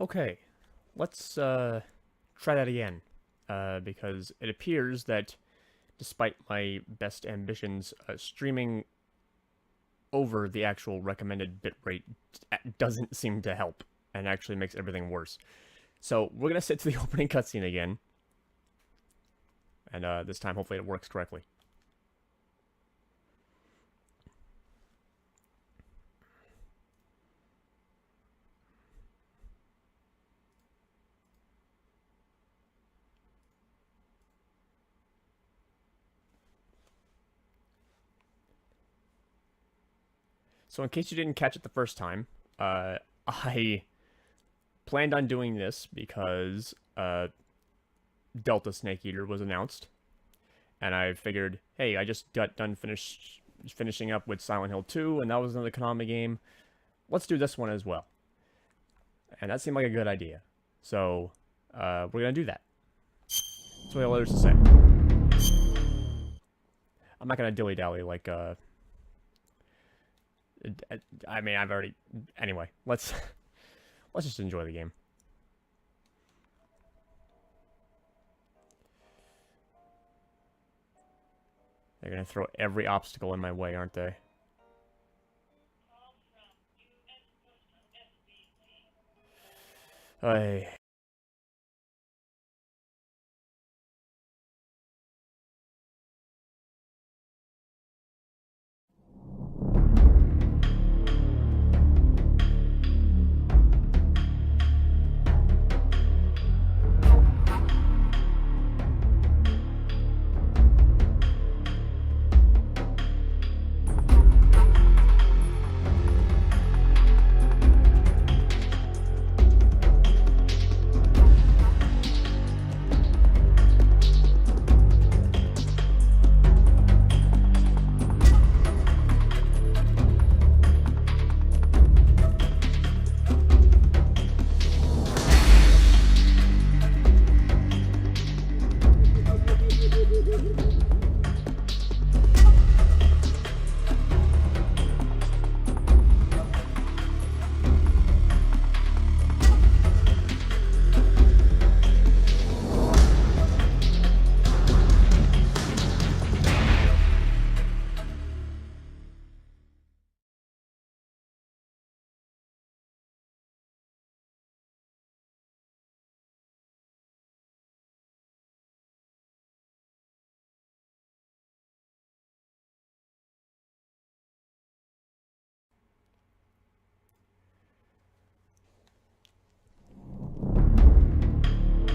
Okay, let's try that again, because it appears that despite my best ambitions, streaming over the actual recommended bitrate doesn't seem to help, and actually makes everything worse. So we're gonna sit to the opening cutscene again, and this time hopefully it works correctly. So in case you didn't catch it the first time, I planned on doing this because Delta Snake Eater was announced, and I figured, hey, I just got done finishing up with Silent Hill 2, and that was another Konami game. Let's do this one as well. And that seemed like a good idea. So, we're gonna do that. That's what all there's to say. I'm not gonna dilly-dally like, I mean, I've already... Anyway, let's just enjoy the game. They're gonna throw every obstacle in my way, aren't they? Hey.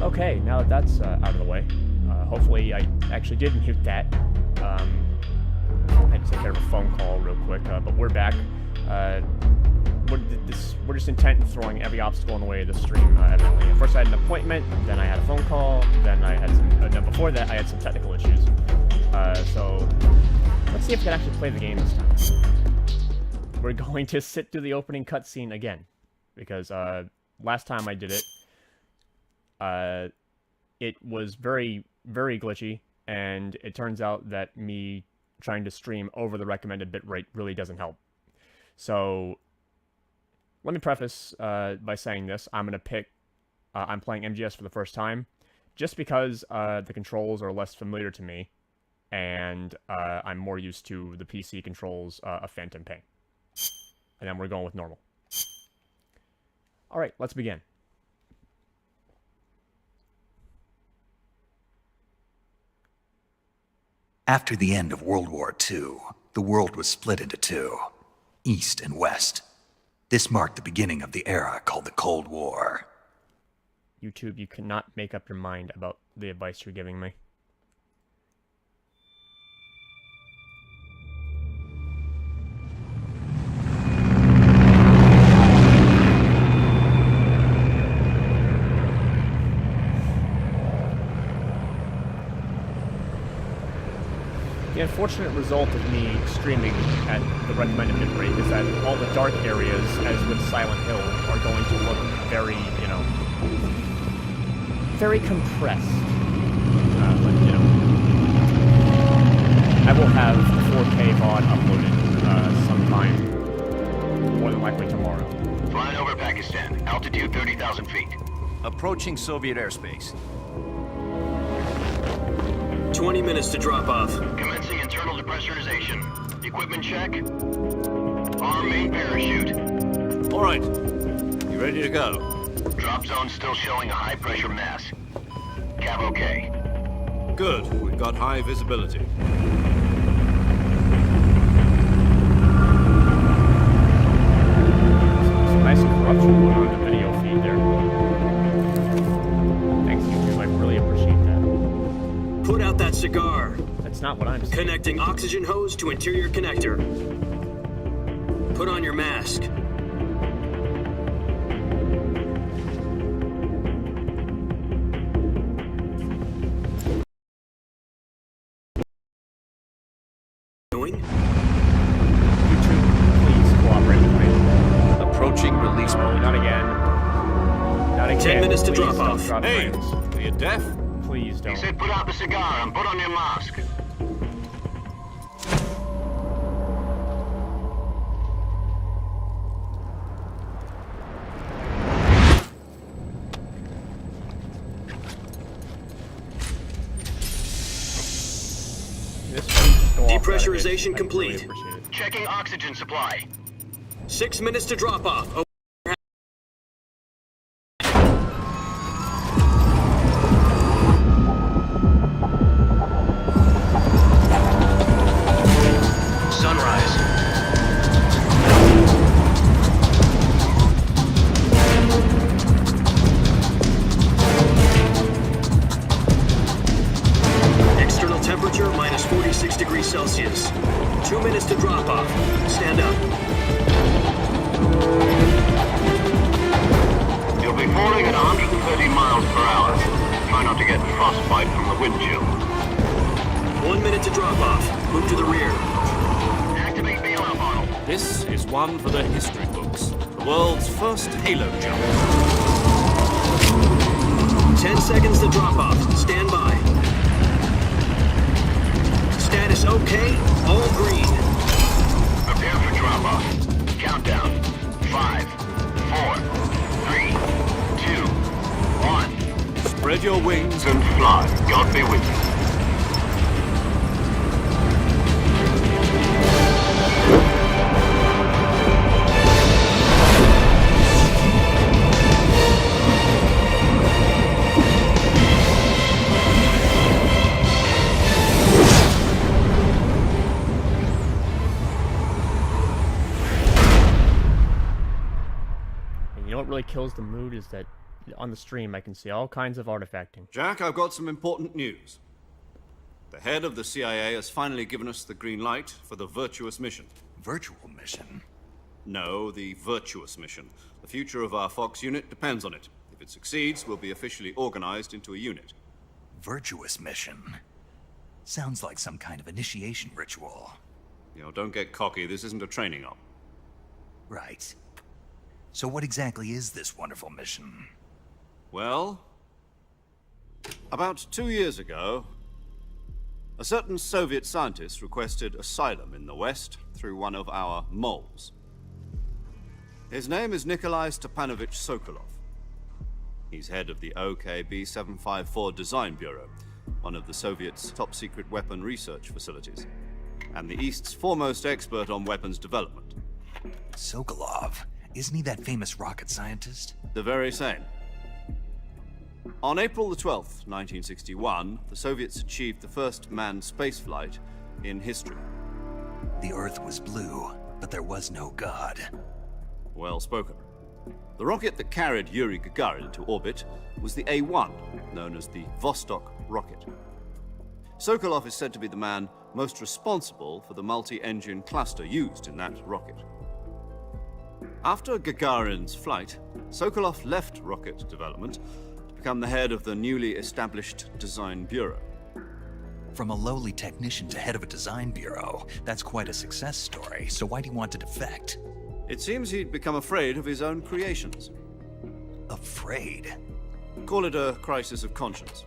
Okay, now that that's out of the way, hopefully I actually did mute that. I had to take care of a phone call real quick, but we're back. We're just intent in throwing every obstacle in the way of the stream, evidently. First I had an appointment, then I had a phone call, then I had some, no, before that I had some technical issues. So, let's see if we can actually play the game this time. We're going to sit through the opening cutscene again, because last time I did it, it was very, very glitchy, and it turns out that me trying to stream over the recommended bitrate really doesn't help. So, let me preface by saying this. I'm playing MGS for the first time, just because the controls are less familiar to me, and I'm more used to the PC controls of Phantom Pain. And then we're going with normal. Alright, let's begin. After the end of World War II, the world was split into two, East and West. This marked the beginning of the era called the Cold War. YouTube, you cannot make up your mind about the advice you're giving me. The unfortunate result of me streaming at the recommended bitrate is that all the dark areas, as with Silent Hill, are going to look very, you know, very compressed. But, you know, I will have 4K VOD uploaded sometime, more than likely tomorrow. Flying over Pakistan. Altitude 30,000 feet. Approaching Soviet airspace. 20 minutes to drop off. Commencing internal depressurization. Equipment check. Arm main parachute. All right. You ready to go? Drop zone still showing a high pressure mass. Cav okay. Good. We've got high visibility. Some nice corruption going on in the video feed there. Thanks, YouTube. I really appreciate that. Put out that cigar. That's not what I'm saying. Connecting oxygen hose to interior connector. Put on your mask. Doing? YouTube, please cooperate with me. Approaching release mode. Not again. Not again. 10 minutes to Please drop don't off. drop Hey, frames. are you deaf? Please He don't. said put out the cigar and put on your mask. This one just go off Depressurization that. complete. I really appreciate it. Checking oxygen supply. 6 minutes to drop off. Sunrise. External temperature minus 46 degrees Celsius. 2 minutes to drop off. Stand up. You'll be falling at 130 miles per hour. Try not to get frostbite from the wind chill. 1 minute to drop off. Move to the rear. Activate bailout model. This is one for the history books. The world's first halo jump. 10 seconds to drop off. Stand by. Status okay. All green. Prepare for drop-off. Countdown. 5, 4, 3, 2, 1. Spread your wings And fly. God be with you. And you know what really kills the mood is that on the stream I can see all kinds of artifacting. Jack, I've got some important news. The head of the CIA has finally given us the green light for the virtuous mission. Virtual mission? No, the virtuous mission. The future of our Fox unit depends on it. If it succeeds, we'll be officially organized into a unit. Virtuous mission? Sounds like some kind of initiation ritual. You know, don't get cocky. This isn't a training op. Right. So what exactly is this wonderful mission? Well, about 2 years ago, a certain Soviet scientist requested asylum in the West through one of our moles. His name is Nikolai Stepanovich Sokolov. He's head of the OKB-754 Design Bureau, one of the Soviets' top-secret weapon research facilities, and the East's foremost expert on weapons development. Sokolov? Isn't he that famous rocket scientist? The very same. On April the 12th, 1961, the Soviets achieved the first manned spaceflight in history. The Earth was blue, but there was no God. Well spoken. The rocket that carried Yuri Gagarin into orbit was the A-1, known as the Vostok rocket. Sokolov is said to be the man most responsible for the multi-engine cluster used in that rocket. After Gagarin's flight, Sokolov left rocket development to become the head of the newly established Design Bureau. From a lowly technician to head of a design bureau, that's quite a success story, so why'd he want to defect? It seems he'd become afraid of his own creations. Afraid? Call it a crisis of conscience.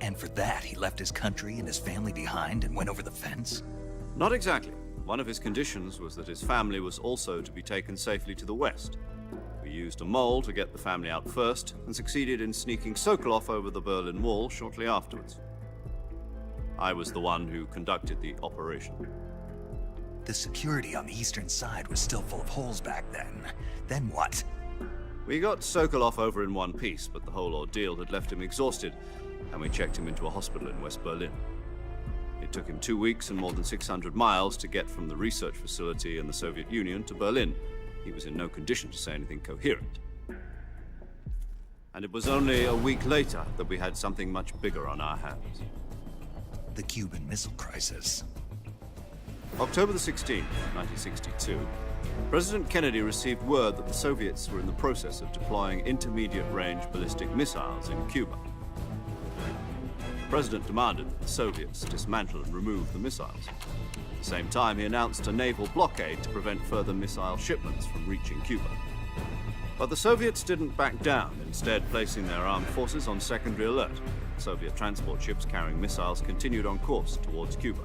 And for that, he left his country and his family behind and went over the fence? Not exactly. One of his conditions was that his family was also to be taken safely to the West. We used a mole to get the family out first, and succeeded in sneaking Sokolov over the Berlin Wall shortly afterwards. I was the one who conducted the operation. The security on the eastern side was still full of holes back then. Then what? We got Sokolov over in one piece, but the whole ordeal had left him exhausted, and we checked him into a hospital in West Berlin. It took him 2 weeks and more than 600 miles to get from the research facility in the Soviet Union to Berlin. He was in no condition to say anything coherent. And it was only a week later that we had something much bigger on our hands. The Cuban Missile Crisis. October the 16th, 1962, President Kennedy received word that the Soviets were in the process of deploying intermediate-range ballistic missiles in Cuba. The President demanded that the Soviets dismantle and remove the missiles. At the same time, he announced a naval blockade to prevent further missile shipments from reaching Cuba. But the Soviets didn't back down, instead placing their armed forces on secondary alert. Soviet transport ships carrying missiles continued on course towards Cuba.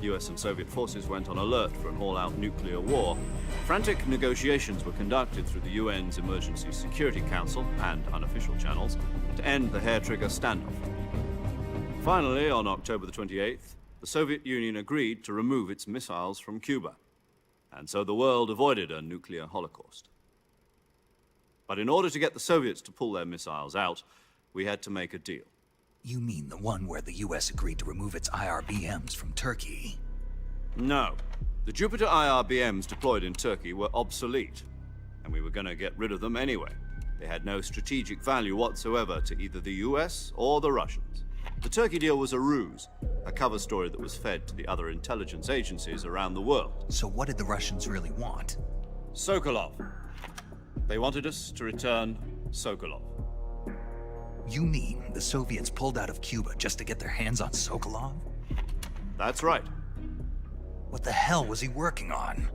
US and Soviet forces went on alert for an all-out nuclear war. Frantic negotiations were conducted through the UN's Emergency Security Council and unofficial channels to end the hair-trigger standoff. Finally, on October the 28th, the Soviet Union agreed to remove its missiles from Cuba, and so the world avoided a nuclear holocaust. But in order to get the Soviets to pull their missiles out, we had to make a deal. You mean the one where the US agreed to remove its IRBMs from Turkey? No. The Jupiter IRBMs deployed in Turkey were obsolete, and we were going to get rid of them anyway. They had no strategic value whatsoever to either the US or the Russians. The Turkey deal was a ruse, a cover story that was fed to the other intelligence agencies around the world. So what did the Russians really want? Sokolov. They wanted us to return Sokolov. You mean the Soviets pulled out of Cuba just to get their hands on Sokolov? That's right. What the hell was he working on?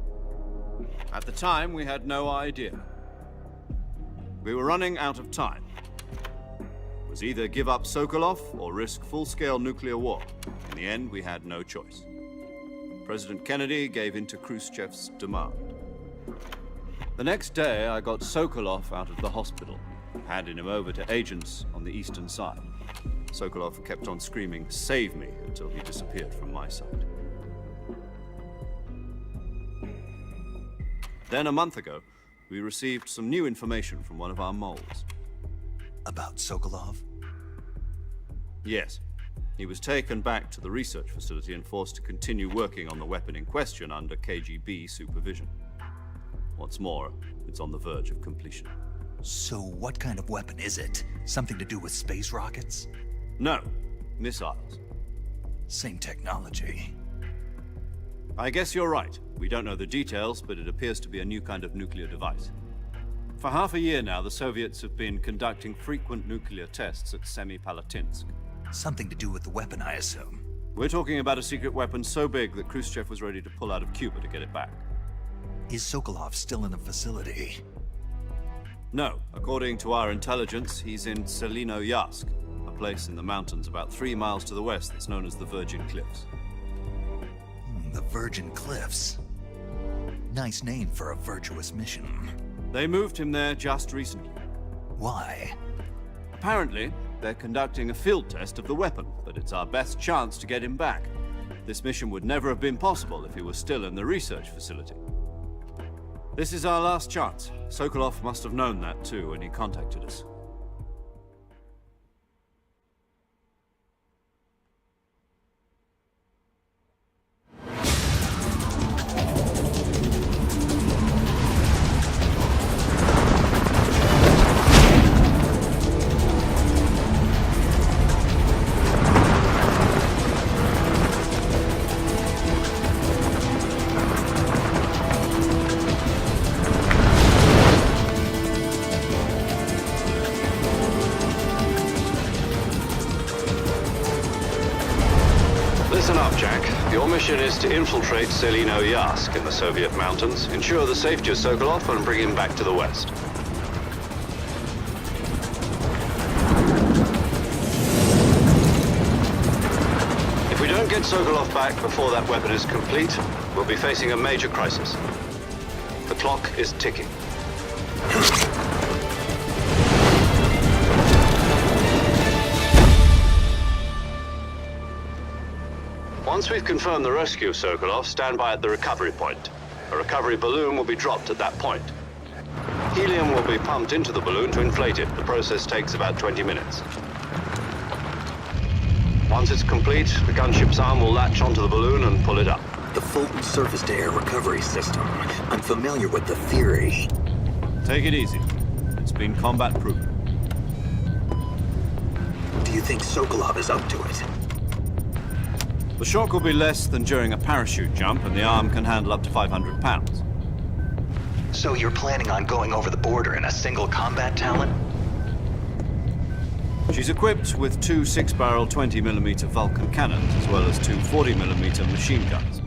At the time, we had no idea. We were running out of time. It was either give up Sokolov or risk full-scale nuclear war. In the end, we had no choice. President Kennedy gave in to Khrushchev's demand. The next day, I got Sokolov out of the hospital, handing him over to agents on the eastern side. Sokolov kept on screaming, "Save me," until he disappeared from my sight. Then a month ago, we received some new information from one of our moles. About Sokolov? Yes. He was taken back to the research facility and forced to continue working on the weapon in question under KGB supervision. What's more, it's on the verge of completion. So what kind of weapon is it? Something to do with space rockets? No, missiles. Same technology. I guess you're right. We don't know the details, but it appears to be a new kind of nuclear device. For half a year now, the Soviets have been conducting frequent nuclear tests at Semipalatinsk. Something to do with the weapon, I assume. We're talking about a secret weapon so big that Khrushchev was ready to pull out of Cuba to get it back. Is Sokolov still in the facility? No. According to our intelligence, he's in Selinoyarsk, a place in the mountains about 3 miles to the west that's known as the Virgin Cliffs. The Virgin Cliffs. Nice name for a virtuous mission. They moved him there just recently. Why? Apparently, they're conducting a field test of the weapon, but it's our best chance to get him back. This mission would never have been possible if he was still in the research facility. This is our last chance. Sokolov must have known that too when he contacted us. Listen up, Jack. Your mission is to infiltrate Selinoyarsk in the Soviet mountains, ensure the safety of Sokolov, and bring him back to the west. If we don't get Sokolov back before that weapon is complete, we'll be facing a major crisis. The clock is ticking. Once we've confirmed the rescue of Sokolov, stand by at the recovery point. A recovery balloon will be dropped at that point. Helium will be pumped into the balloon to inflate it. The process takes about 20 minutes. Once it's complete, the gunship's arm will latch onto the balloon and pull it up. The Fulton surface-to-air recovery system. I'm familiar with the theory. Take it easy. It's been combat-proven. Do you think Sokolov is up to it? The shock will be less than during a parachute jump, and the arm can handle up to 500 pounds. So you're planning on going over the border in a single combat Talon? She's equipped with two 6-barrel 20mm Vulcan cannons, as well as two 40mm machine guns.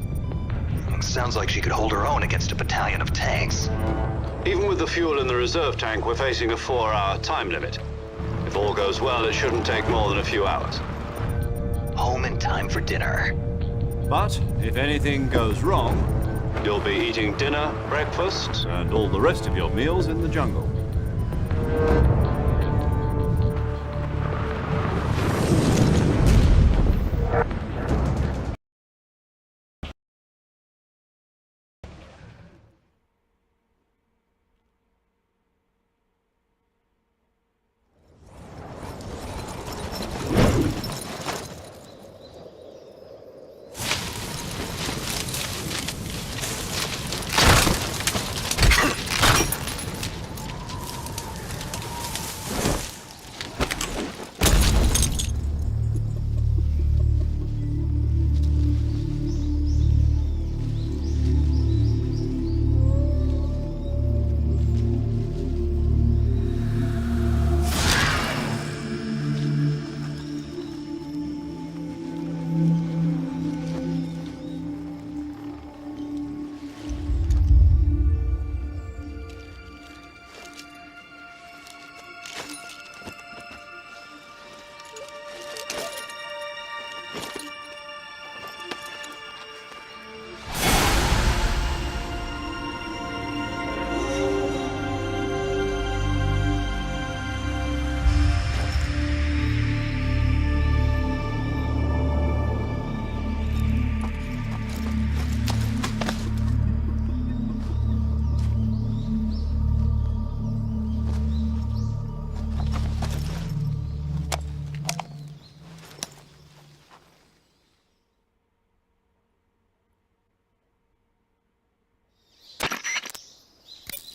Sounds like she could hold her own against a battalion of tanks. Even with the fuel in the reserve tank, we're facing a 4-hour time limit. If all goes well, it shouldn't take more than a few hours. Home in time for dinner. But if anything goes wrong, You'll be eating dinner, breakfast. and all the rest of your meals in the jungle.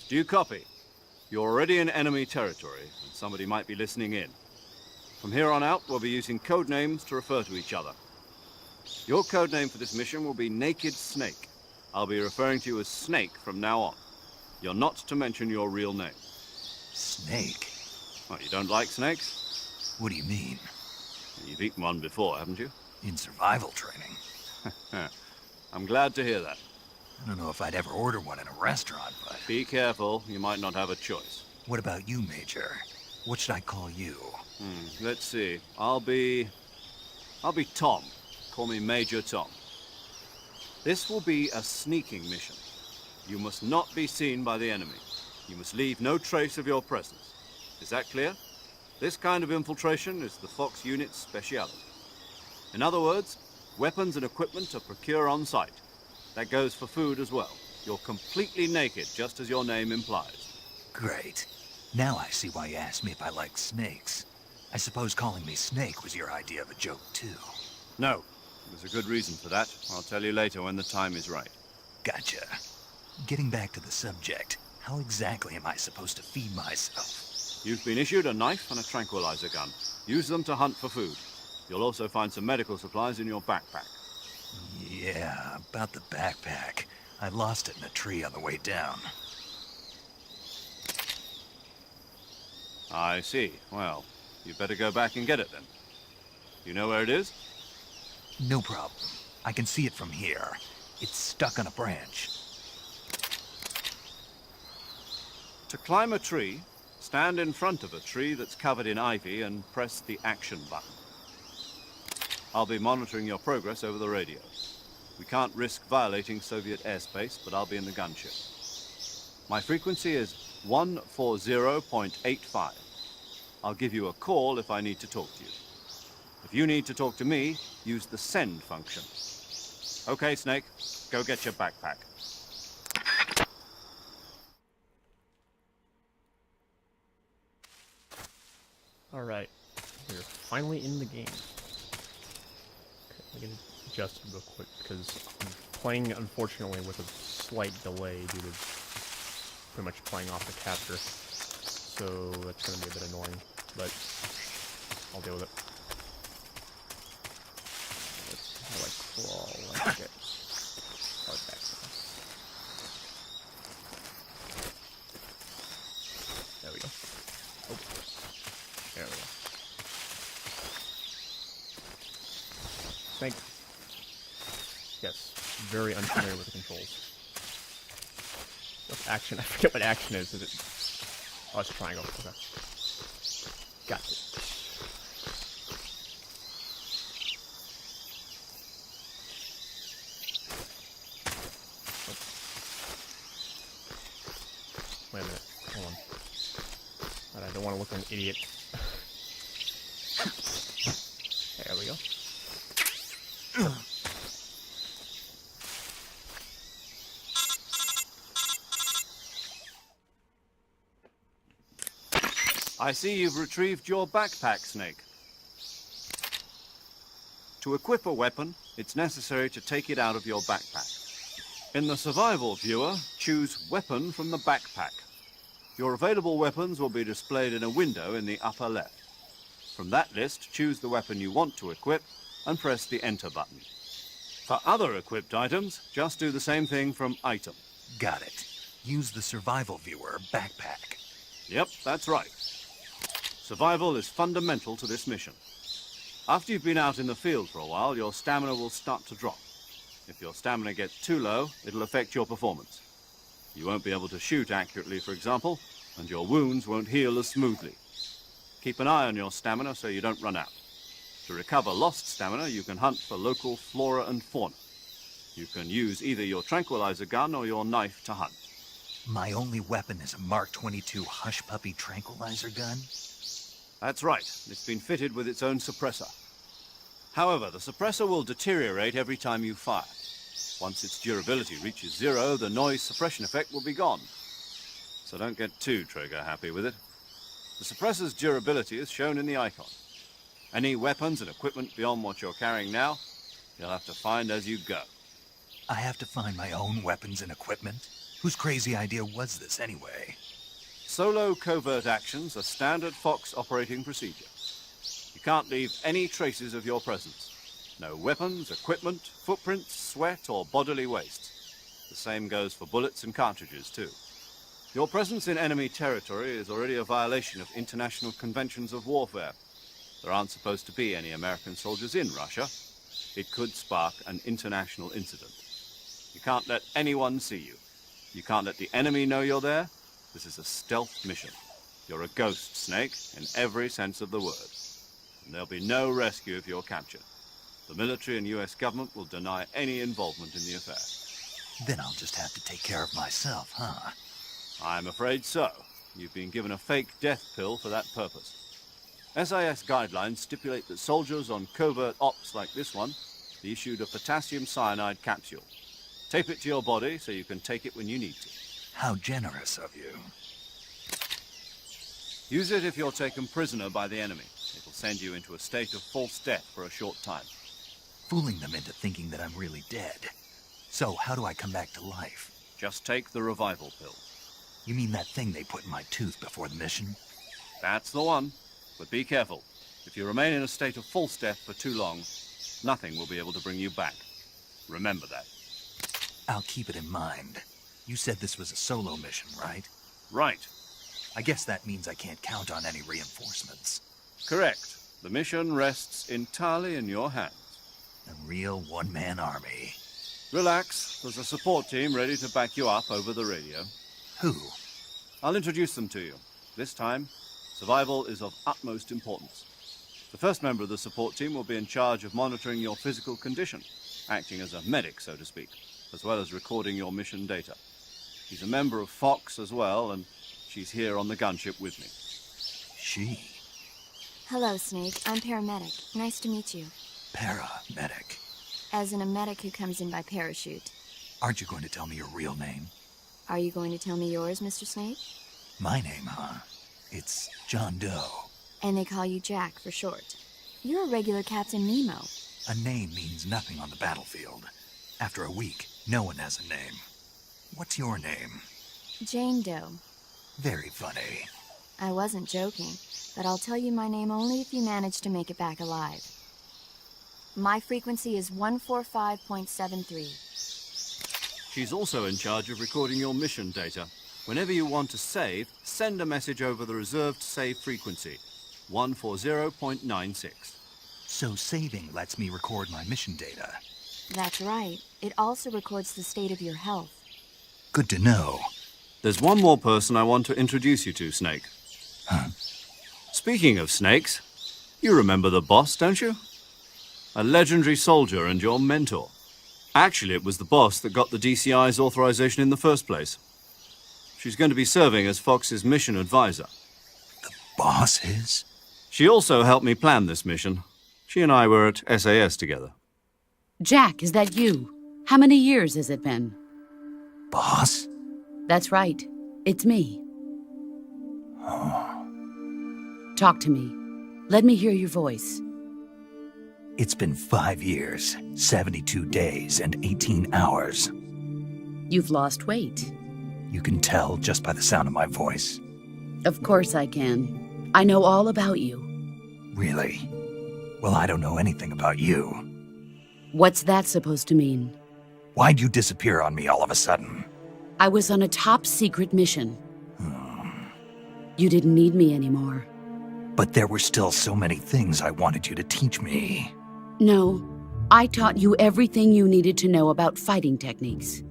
Do you copy? You're already in enemy territory, and somebody might be listening in. From here on out, we'll be using code names to refer to each other. Your code name for this mission will be Naked Snake. I'll be referring to you as Snake from now on. You're not to mention your real name. Snake? What, you don't like snakes? What do you mean? You've eaten one before, haven't you? In survival training? I'm glad to hear that. I don't know if I'd ever order one in a restaurant, but... Be careful, you might not have a choice. What about you, Major? What should I call you? Let's see. I'll be Tom. Call me Major Tom. This will be a sneaking mission. You must not be seen by the enemy. You must leave no trace of your presence. Is that clear? This kind of infiltration is the Fox unit's speciality. In other words, weapons and equipment are procured on site. That goes for food as well. You're completely naked, just as your name implies. Great. Now I see why you asked me if I like snakes. I suppose calling me Snake was your idea of a joke, too. No. There's a good reason for that. I'll tell you later when the time is right. Gotcha. Getting back to the subject, how exactly am I supposed to feed myself? You've been issued a knife and a tranquilizer gun. Use them to hunt for food. You'll also find some medical supplies in your backpack. Yeah, about the backpack. I lost it in a tree on the way down. I see. Well, you better go back and get it then. You know where it is? No problem. I can see it from here. It's stuck on a branch. To climb a tree, stand in front of a tree that's covered in ivy and press the action button. I'll be monitoring your progress over the radio. We can't risk violating Soviet airspace, but I'll be in the gunship. My frequency is 140.85. I'll give you a call if I need to talk to you. If you need to talk to me, use the send function. Okay, Snake. Go get your backpack. Alright, we're finally in the game. Okay, I'm gonna adjust real quick because I'm playing, unfortunately, with a slight delay due to pretty much playing off the capture. So that's gonna be a bit annoying, but I'll deal with it. How do I crawl like it? Start back. There we go. Oh. There we go. Snake. Yes, very unfamiliar with the controls. What's action? I forget what action is. Is it? Oh, it's a triangle. Okay. Got it. Oh. Wait a minute. Hold on. I don't want to look like an idiot. There we go. I see you've retrieved your backpack, Snake. To equip a weapon, it's necessary to take it out of your backpack. In the survival viewer, choose Weapon from the backpack. Your available weapons will be displayed in a window in the upper left. From that list, choose the weapon you want to equip and press the Enter button. For other equipped items, just do the same thing from Item. Got it. Use the survival viewer backpack. Yep, that's right. Survival is fundamental to this mission. After you've been out in the field for a while, your stamina will start to drop. If your stamina gets too low, it'll affect your performance. You won't be able to shoot accurately, for example, and your wounds won't heal as smoothly. Keep an eye on your stamina so you don't run out. To recover lost stamina, you can hunt for local flora and fauna. You can use either your tranquilizer gun or your knife to hunt. My only weapon is a Mark 22 Hush Puppy tranquilizer gun? That's right. It's been fitted with its own suppressor. However, the suppressor will deteriorate every time you fire. Once its durability reaches 0, the noise suppression effect will be gone. So don't get too trigger happy with it. The suppressor's durability is shown in the icon. Any weapons and equipment beyond what you're carrying now, you'll have to find as you go. I have to find my own weapons and equipment? Whose crazy idea was this anyway? Solo covert actions are standard Fox operating procedure. You can't leave any traces of your presence. No weapons, equipment, footprints, sweat, or bodily waste. The same goes for bullets and cartridges, too. Your presence in enemy territory is already a violation of international conventions of warfare. There aren't supposed to be any American soldiers in Russia. It could spark an international incident. You can't let anyone see you. You can't let the enemy know you're there. This is a stealth mission. You're a ghost, Snake, in every sense of the word. And there'll be no rescue if you're captured. The military and US government will deny any involvement in the affair. Then I'll just have to take care of myself, huh? I'm afraid so. You've been given a fake death pill for that purpose. SIS guidelines stipulate that soldiers on covert ops like this one be issued a potassium cyanide capsule. Tape it to your body so you can take it when you need to. How generous of you. Use it if you're taken prisoner by the enemy. It'll send you into a state of false death for a short time. Fooling them into thinking that I'm really dead. So, how do I come back to life? Just take the revival pill. You mean that thing they put in my tooth before the mission? That's the one. But be careful. If you remain in a state of false death for too long, nothing will be able to bring you back. Remember that. I'll keep it in mind. You said this was a solo mission, right? Right. I guess that means I can't count on any reinforcements. Correct. The mission rests entirely in your hands. A real one-man army. Relax. There's a support team ready to back you up over the radio. Who? I'll introduce them to you. This time, survival is of utmost importance. The first member of the support team will be in charge of monitoring your physical condition, acting as a medic, so to speak, as well as recording your mission data. She's a member of Fox as well, and she's here on the gunship with me. She? Hello, Snake. I'm paramedic. Nice to meet you. Paramedic. As in a medic who comes in by parachute. Aren't you going to tell me your real name? Are you going to tell me yours, Mr. Snake? My name, huh? It's John Doe. And they call you Jack for short. You're a regular Captain Nemo. A name means nothing on the battlefield. After a week, no one has a name. What's your name? Jane Doe. Very funny. I wasn't joking, but I'll tell you my name only if you manage to make it back alive. My frequency is 145.73. She's also in charge of recording your mission data. Whenever you want to save, send a message over the reserved save frequency, 140.96. So saving lets me record my mission data. That's right. It also records the state of your health. Good to know. There's one more person I want to introduce you to, Snake. Huh? Speaking of snakes, you remember the boss, don't you? A legendary soldier and your mentor. Actually, it was the boss that got the DCI's authorization in the first place. She's going to be serving as Fox's mission advisor. The boss is? She also helped me plan this mission. She and I were at SAS together. Jack, is that you? How many years has it been? Boss? That's right. It's me. Talk to me. Let me hear your voice. It's been 5 years, 72 days, and 18 hours. You've lost weight. You can tell just by the sound of my voice. Of course I can. I know all about you. Really? Well, I don't know anything about you. What's that supposed to mean? Why'd you disappear on me all of a sudden? I was on a top-secret mission. You didn't need me anymore. But there were still so many things I wanted you to teach me. No, I taught you everything you needed to know about fighting techniques.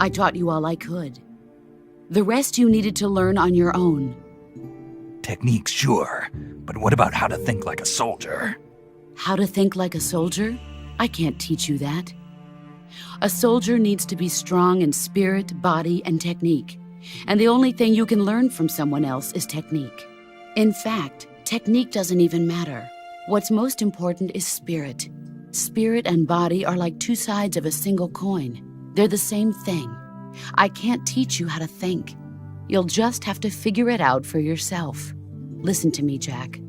I taught you all I could. The rest you needed to learn on your own. Techniques, sure. But what about how to think like a soldier? How to think like a soldier? I can't teach you that. A soldier needs to be strong in spirit, body, and technique. And the only thing you can learn from someone else is technique. In fact, technique doesn't even matter. What's most important is spirit. Spirit and body are like two sides of a single coin. They're the same thing. I can't teach you how to think. You'll just have to figure it out for yourself. Listen to me, Jack.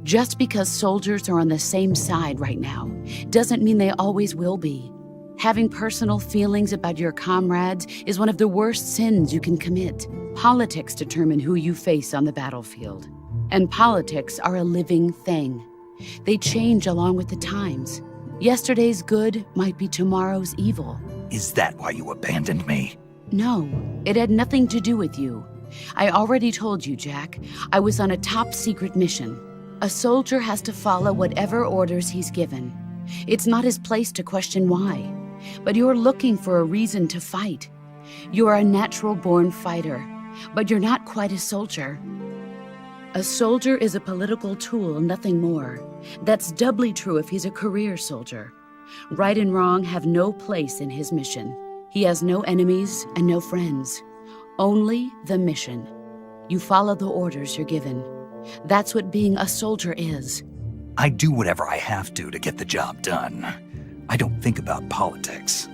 Just because soldiers are on the same side right now doesn't mean they always will be. Having personal feelings about your comrades is one of the worst sins you can commit. Politics determine who you face on the battlefield. And politics are a living thing. They change along with the times. Yesterday's good might be tomorrow's evil. Is that why you abandoned me? No, it had nothing to do with you. I already told you, Jack. I was on a top-secret mission. A soldier has to follow whatever orders he's given. It's not his place to question why. But you're looking for a reason to fight. You're a natural-born fighter, but you're not quite a soldier. A soldier is a political tool, nothing more. That's doubly true if he's a career soldier. Right and wrong have no place in his mission. He has no enemies and no friends. Only the mission. You follow the orders you're given. That's what being a soldier is. I do whatever I have to get the job done. I don't think about politics.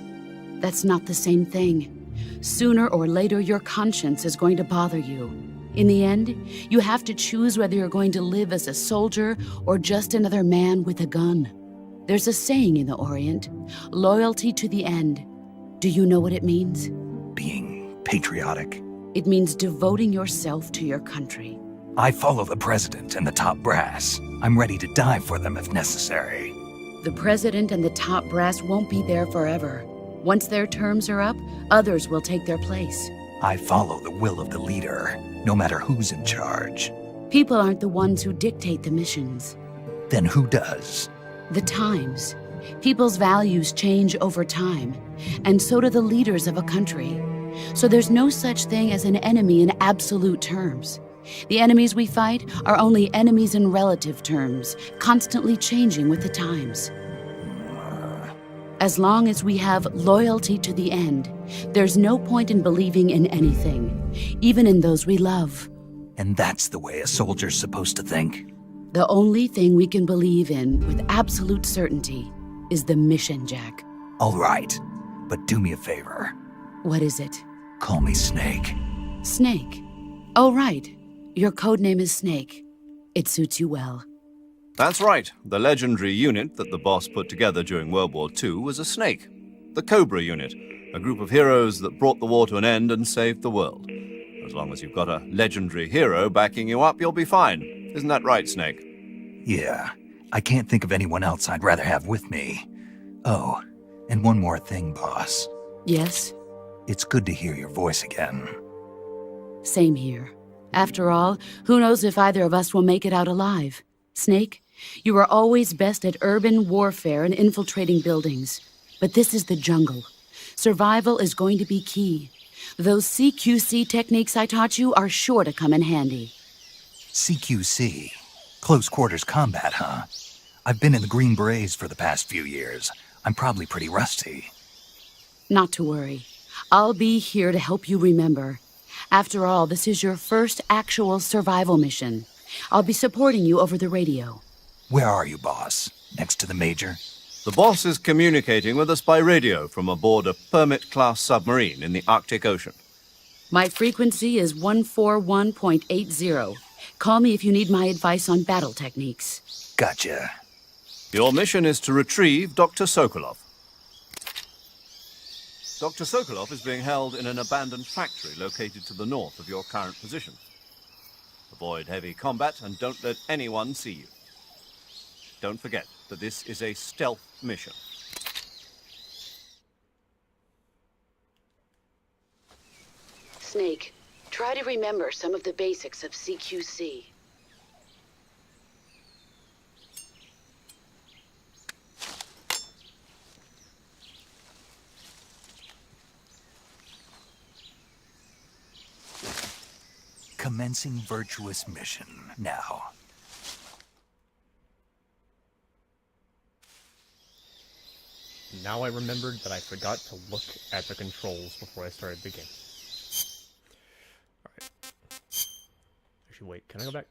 That's not the same thing. Sooner or later, your conscience is going to bother you. In the end, you have to choose whether you're going to live as a soldier or just another man with a gun. There's a saying in the Orient, loyalty to the end. Do you know what it means? Being patriotic. It means devoting yourself to your country. I follow the president and the top brass. I'm ready to die for them if necessary. The president and the top brass won't be there forever. Once their terms are up, others will take their place. I follow the will of the leader, no matter who's in charge. People aren't the ones who dictate the missions. Then who does? The times. People's values change over time, and so do the leaders of a country. So there's no such thing as an enemy in absolute terms. The enemies we fight are only enemies in relative terms, constantly changing with the times. As long as we have loyalty to the end, there's no point in believing in anything, even in those we love. And that's the way a soldier's supposed to think? The only thing we can believe in with absolute certainty is the mission, Jack. All right, but do me a favor. What is it? Call me Snake. Snake. Oh, right. Your code name is Snake. It suits you well. That's right. The legendary unit that the boss put together during World War II was a snake. The Cobra unit, a group of heroes that brought the war to an end and saved the world. As long as you've got a legendary hero backing you up, you'll be fine. Isn't that right, Snake? Yeah, I can't think of anyone else I'd rather have with me. Oh, and one more thing, boss. Yes? It's good to hear your voice again. Same here. After all, who knows if either of us will make it out alive? Snake, you are always best at urban warfare and infiltrating buildings. But this is the jungle. Survival is going to be key. Those CQC techniques I taught you are sure to come in handy. CQC? Close quarters combat, huh? I've been in the Green Berets for the past few years. I'm probably pretty rusty. Not to worry. I'll be here to help you remember. After all, this is your first actual survival mission. I'll be supporting you over the radio. Where are you, boss? Next to the Major? The boss is communicating with us by radio from aboard a Permit-class submarine in the Arctic Ocean. My frequency is 141.80. Call me if you need my advice on battle techniques. Gotcha. Your mission is to retrieve Dr. Sokolov. Dr. Sokolov is being held in an abandoned factory located to the north of your current position. Avoid heavy combat and don't let anyone see you. Don't forget that this is a stealth mission. Snake, try to remember some of the basics of CQC. Commencing virtuous mission now. Now I remembered that I forgot to look at the controls before I started the game. Alright. Actually, wait, can I go back?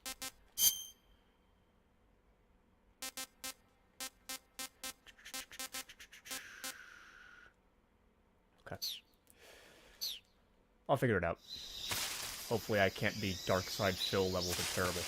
Okay. I'll figure it out. Hopefully I can't be Dark Side Phil levels of terrible.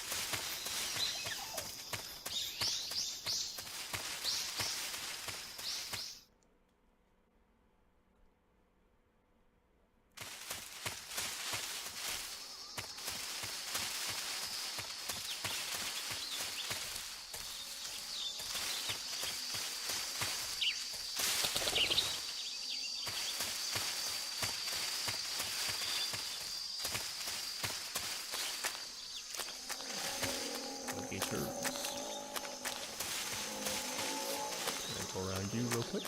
Around you real quick.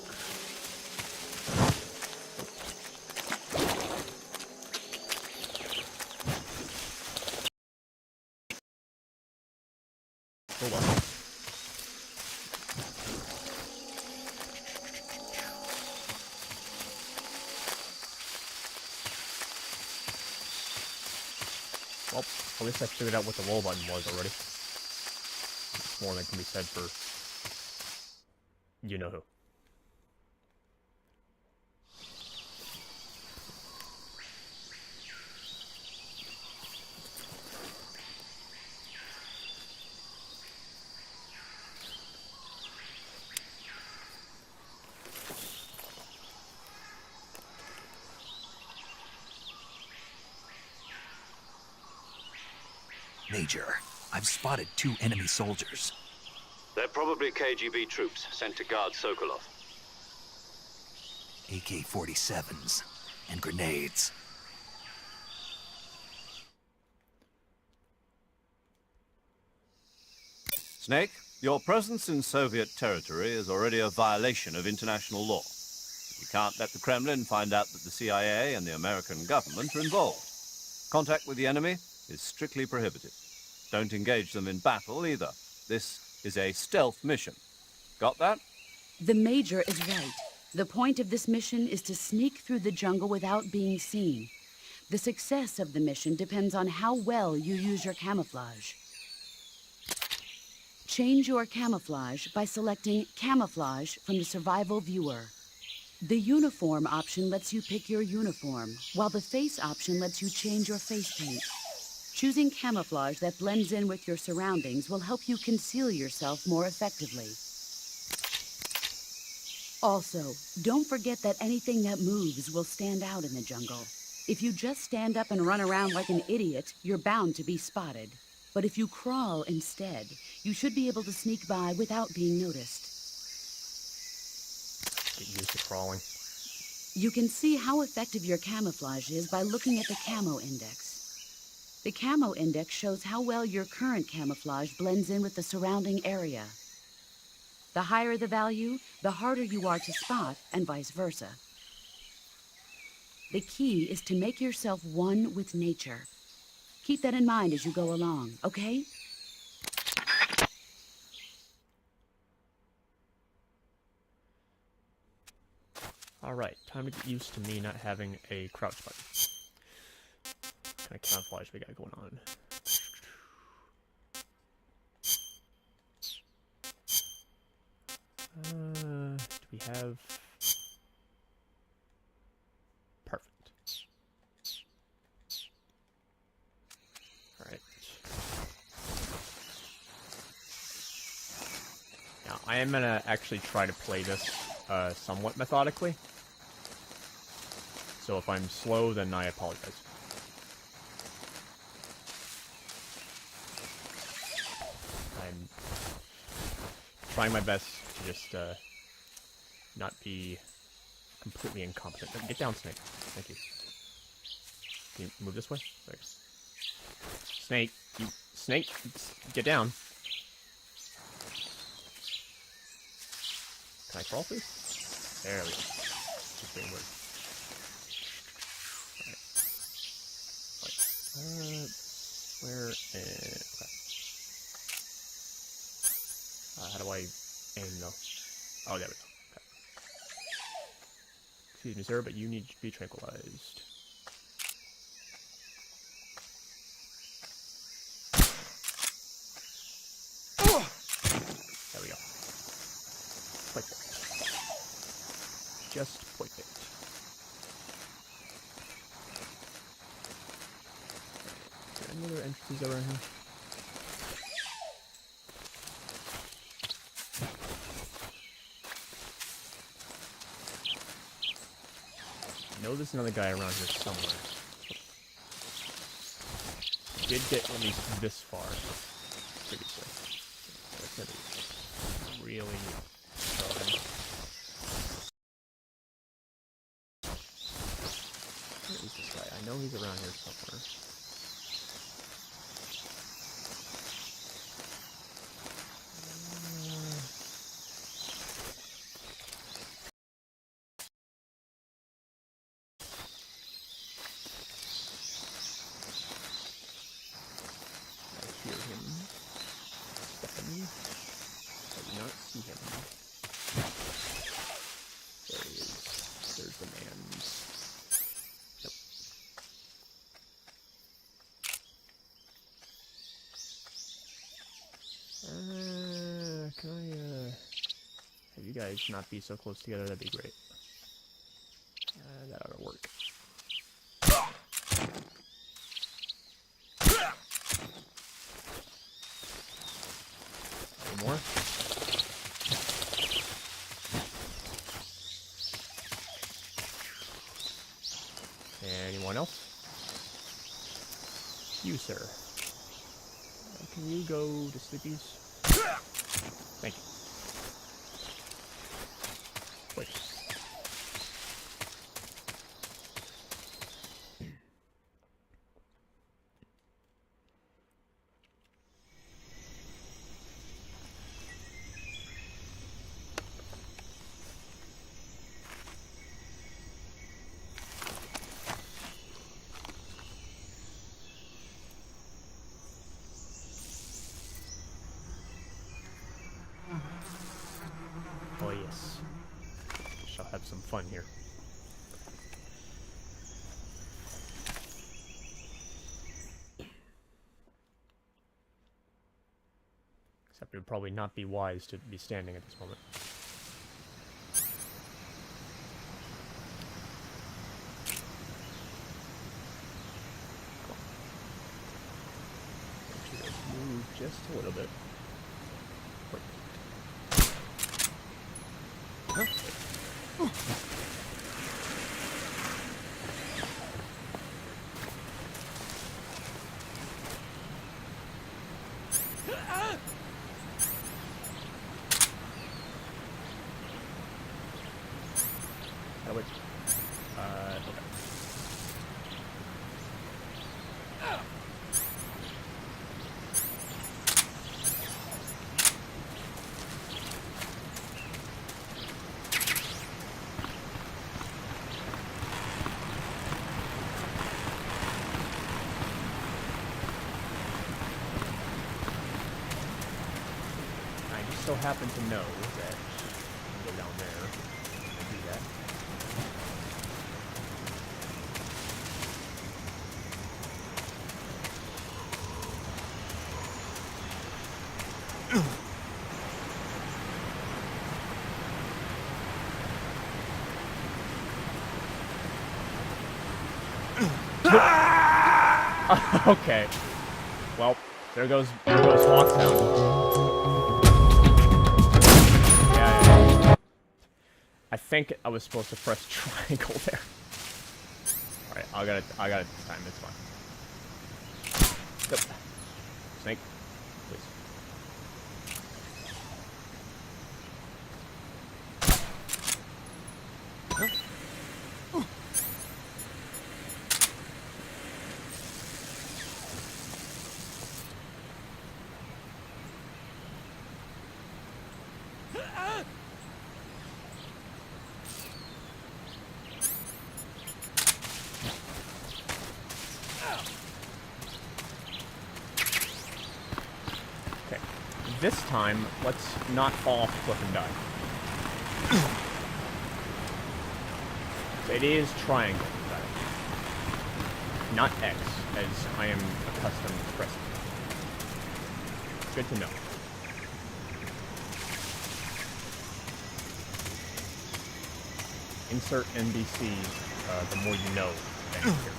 Oh well. Well, at least I figured out what the roll button was already. It's more than can be said for you know who. Major, I've spotted 2 enemy soldiers. They're probably KGB troops sent to guard Sokolov. AK-47s and grenades. Snake, your presence in Soviet territory is already a violation of international law. You can't let the Kremlin find out that the CIA and the American government are involved. Contact with the enemy is strictly prohibited. Don't engage them in battle either. This is a stealth mission. Got that? The Major is right. The point of this mission is to sneak through the jungle without being seen. The success of the mission depends on how well you use your camouflage. Change your camouflage by selecting Camouflage from the Survival Viewer. The uniform option lets you pick your uniform, while the face option lets you change your face paint. Choosing camouflage that blends in with your surroundings will help you conceal yourself more effectively. Also, don't forget that anything that moves will stand out in the jungle. If you just stand up and run around like an idiot, you're bound to be spotted. But if you crawl instead, you should be able to sneak by without being noticed. Get used to crawling. You can see how effective your camouflage is by looking at the camo index. The camo index shows how well your current camouflage blends in with the surrounding area. The higher the value, the harder you are to spot, and vice versa. The key is to make yourself one with nature. Keep that in mind as you go along, okay? Alright, time to get used to me not having a crouch button. What kind of camouflage we got going on? Do we have... Perfect. Alright. Now, I am gonna actually try to play this somewhat methodically. So if I'm slow, then I apologize. I'm trying my best to just not be completely incompetent. Get down, Snake. Thank you. Can you move this way? There. Snake, you... Snake, get down. Can I crawl, please? There we go. Just being weird. Alright. Where is... Okay. How do I aim, though? Oh, there we go. Okay. Excuse me, sir, but you need to be tranquilized. There we go. Perfect. Just perfect. Is there any other entrances around here? I know there's another guy around here somewhere. Did get at least this far previously. That's gonna be really hard. Where is this guy? I know he's around here somewhere. Can I, have you guys not be so close together? That'd be great. That ought to work. Any more? Anyone else? You, sir. Can you go to Sleepy's? Thank you. Wait. Oh yes. Shall have some fun here. Except it would probably not be wise to be standing at this moment. a little bit. Wait. Huh? Oh, wait. Okay. I just so happen to know that I can go down there and do that. Okay. Well, there goes walk sound. Yeah. I think I was supposed to press triangle there. All right, I got it this time. It's fine. Yep. Snake, please. Okay. This time, let's not fall off the cliff and die. So it is triangle, not X, as I am accustomed to pressing. Good to know. Insert NBC, the more you know, thank you.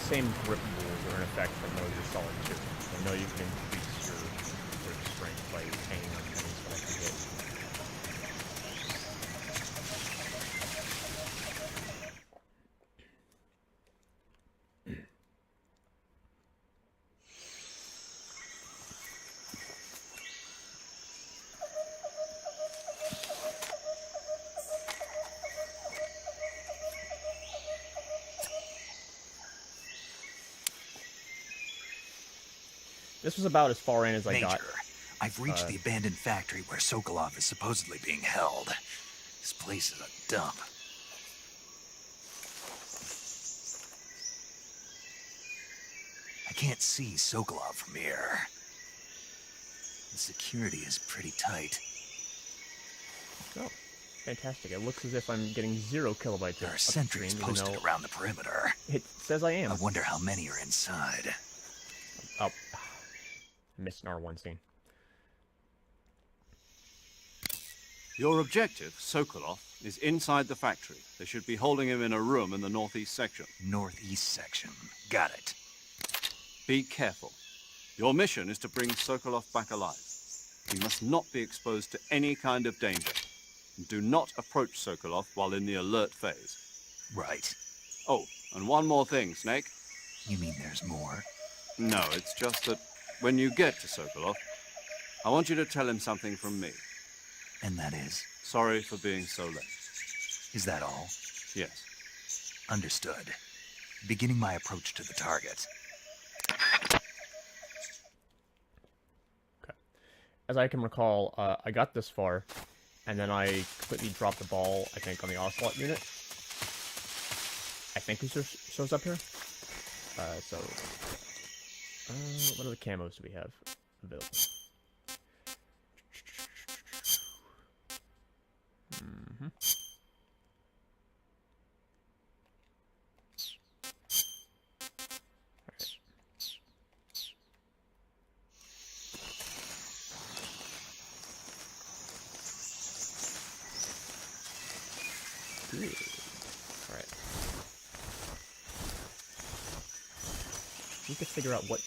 Same grip rules are in effect for Metal Gear Solid 2. I know you can increase your grip strength by hanging on things that I can hit. This was about as far in as I got. I've reached the abandoned factory where Sokolov is supposedly being held. This place is a dump. I can't see Sokolov from here. The security is pretty tight. Oh, fantastic. It looks as if I'm getting 0 kilobytes There are of sentries stream, posted around the perimeter. It says I am. I wonder how many are inside. Oh. I missed an R1 scene. Your objective, Sokolov, is inside the factory. They should be holding him in a room in the northeast section. Northeast section. Got it. Be careful. Your mission is to bring Sokolov back alive. He must not be exposed to any kind of danger. And do not approach Sokolov while in the alert phase. Right. Oh, and one more thing, Snake. You mean there's more? No, it's just that when you get to Sokolov, I want you to tell him something from me. And that is? Sorry for being so late. Is that all? Yes. Understood. Beginning my approach to the target. Okay. As I can recall, I got this far, and then I completely dropped the ball, I think, on the Ocelot unit. I think it shows up here. What other camos do we have available? Alright. Need to figure out what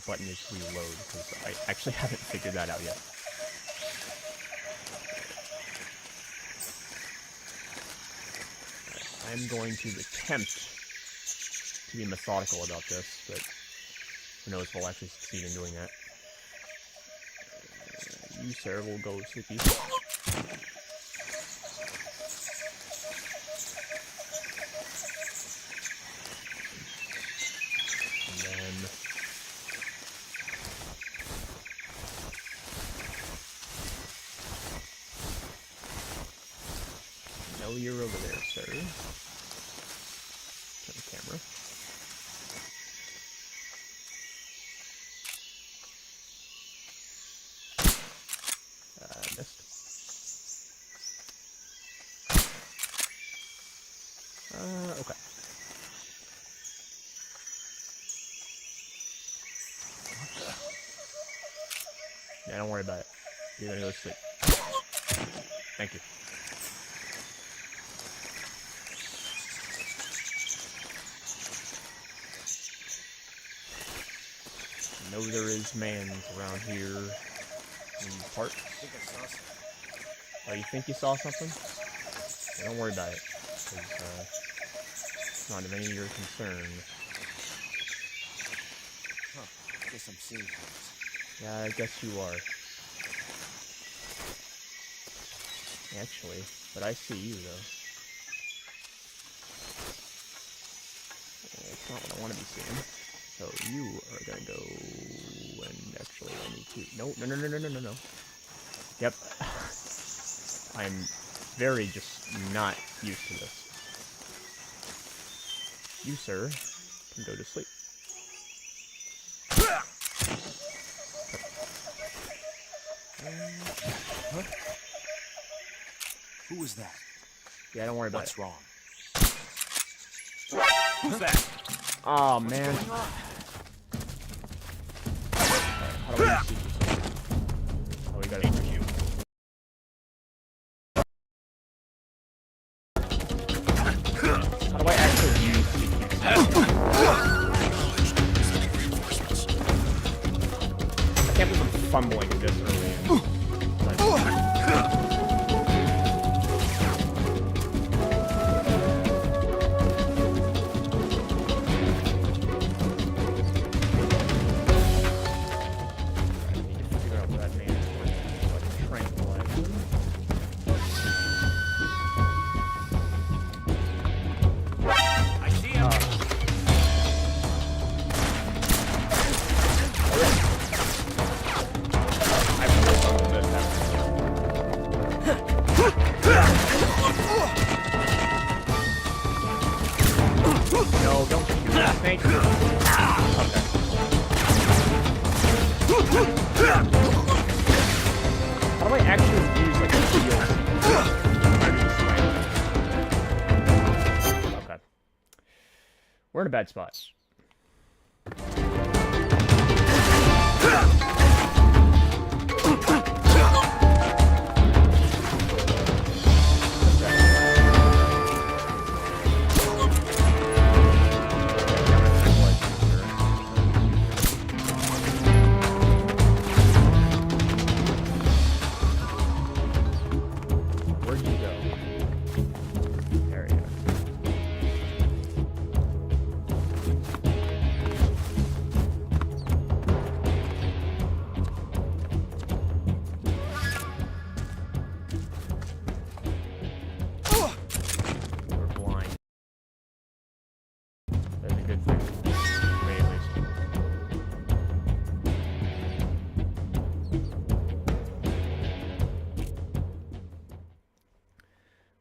button is reload, because I actually haven't figured that out yet. Right. I'm going to attempt to be methodical about this, but who knows if I'll actually succeed in doing that. You, sir, will go sleepy. And then... No, you're over there, sir. Turn the camera. Missed. Okay. Yeah, don't worry about it. You're gonna go to sleep. Thank you. I know there is mans around here in these parts. Oh, you think you saw something? Yeah, don't worry about it, because it's not of any of your concern. Huh, guess I'm seeing things. Yeah, I guess you are. Actually, but I see you, though. It's not what I want to be seeing. So you are gonna go, and actually I need to... No. Yep. I'm very just not used to this. You, sir, can go to sleep. Huh? Who was that? Yeah, don't worry about What's it. wrong? Who's that? Oh man. How do I see this? Oh, we got it. How do I actually use CQs? I can't believe I'm fumbling this early. No, don't do that. Thank you. Okay. How do I actually use like a shield? Okay. We're in a bad spot.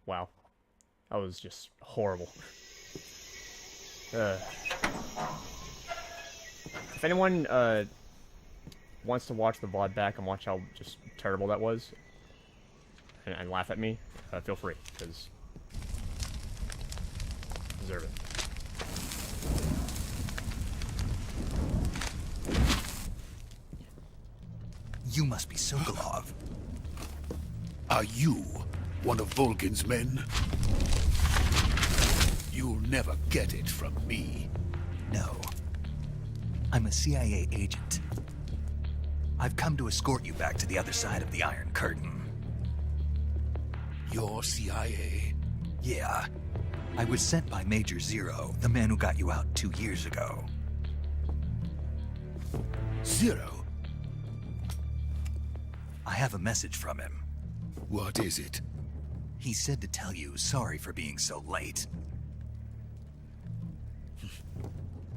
Wow. That was just horrible. If anyone wants to watch the VOD back and watch how just terrible that was, and laugh at me, feel free, because deserve it. You must be Sokolov. Are you one of Volgin's men? You'll never get it from me. No. I'm a CIA agent. I've come to escort you back to the other side of the Iron Curtain. You're CIA? Yeah. I was sent by Major Zero, the man who got you out 2 years ago. Zero? I have a message from him. What is it? He said to tell you sorry for being so late.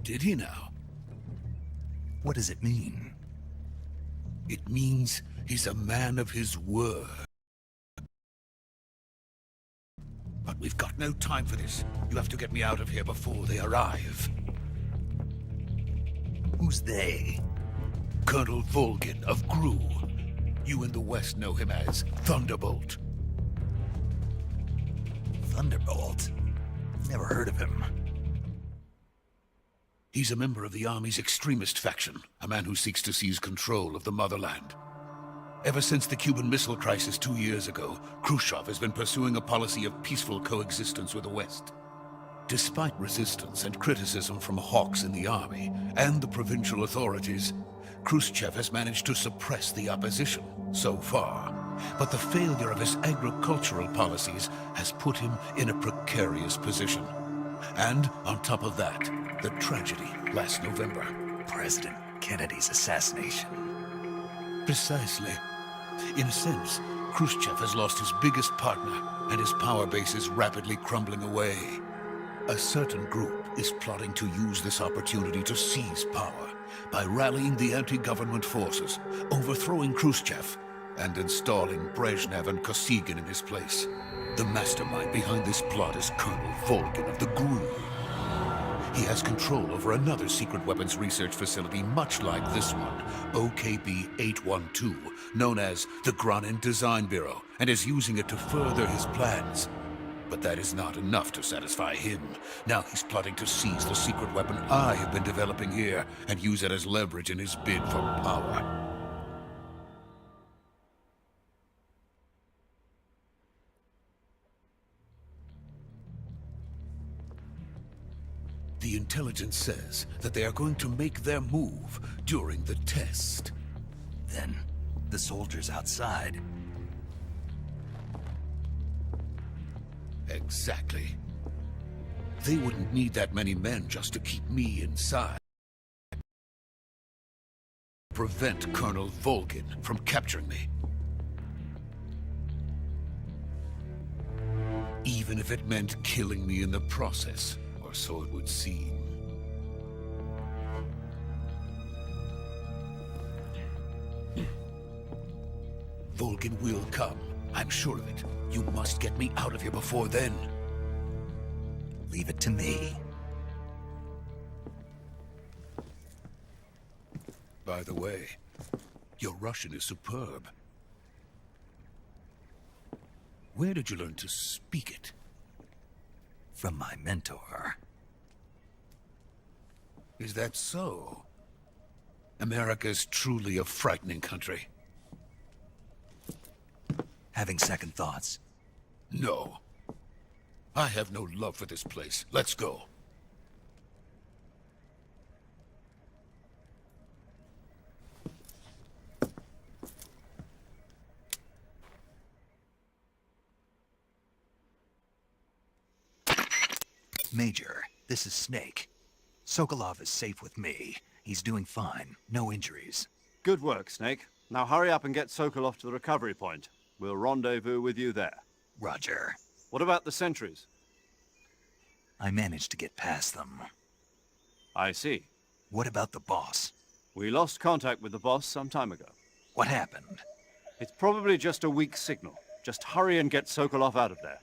Did he now? What does it mean? It means he's a man of his word. But we've got no time for this. You have to get me out of here before they arrive. Who's they? Colonel Volgin of GRU. You in the West know him as Thunderbolt. Thunderbolt? Never heard of him. He's a member of the Army's extremist faction, a man who seeks to seize control of the motherland. Ever since the Cuban Missile Crisis 2 years ago, Khrushchev has been pursuing a policy of peaceful coexistence with the West. Despite resistance and criticism from hawks in the army and the provincial authorities, Khrushchev has managed to suppress the opposition so far. But the failure of his agricultural policies has put him in a precarious position. And on top of that, the tragedy last November. President Kennedy's assassination. Precisely. In a sense, Khrushchev has lost his biggest partner, and his power base is rapidly crumbling away. A certain group is plotting to use this opportunity to seize power by rallying the anti-government forces, overthrowing Khrushchev, and installing Brezhnev and Kosygin in his place. The mastermind behind this plot is Colonel Volgin of the GRU. He has control over another secret weapons research facility much like this one, OKB-812, known as the Granin Design Bureau, and is using it to further his plans. But that is not enough to satisfy him. Now he's plotting to seize the secret weapon I have been developing here and use it as leverage in his bid for power. The intelligence says that they are going to make their move during the test. Then, the soldiers outside. Exactly. They wouldn't need that many men just to keep me inside. Prevent Colonel Volgin from capturing me. Even if it meant killing me in the process. Or so it would seem. Volgin will come. I'm sure of it. You must get me out of here before then. Leave it to me. By the way, your Russian is superb. Where did you learn to speak it? From my mentor. Is that so? America's truly a frightening country. Having second thoughts? No. I have no love for this place. Let's go. Major, this is Snake. Sokolov is safe with me. He's doing fine. No injuries. Good work, Snake. Now hurry up and get Sokolov to the recovery point. We'll rendezvous with you there. Roger. What about the sentries? I managed to get past them. I see. What about the boss? We lost contact with the boss some time ago. What happened? It's probably just a weak signal. Just hurry and get Sokolov out of there.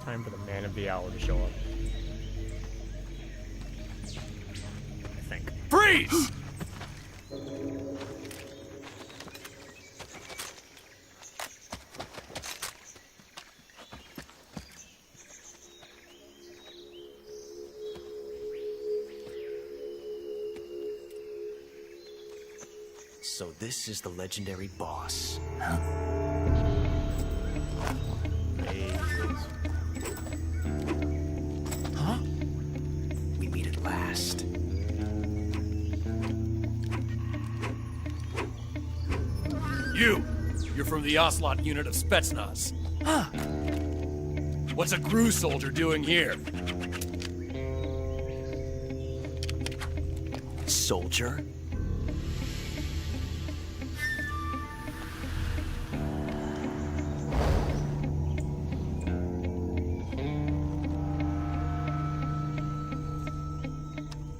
Time for the man of the hour to show up. I think. Freeze! So this is the legendary boss. Huh? We meet at last. You're from the Ocelot unit of Spetsnaz. Huh. What's a GRU soldier doing here? Soldier?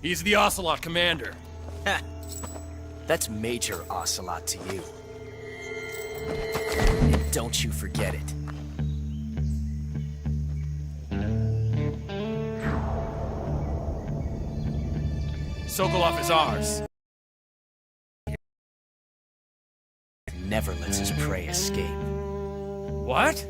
He's the Ocelot commander. Ha! That's Major Ocelot to you. And don't you forget it. Sokolov is ours. Never lets his prey escape. What?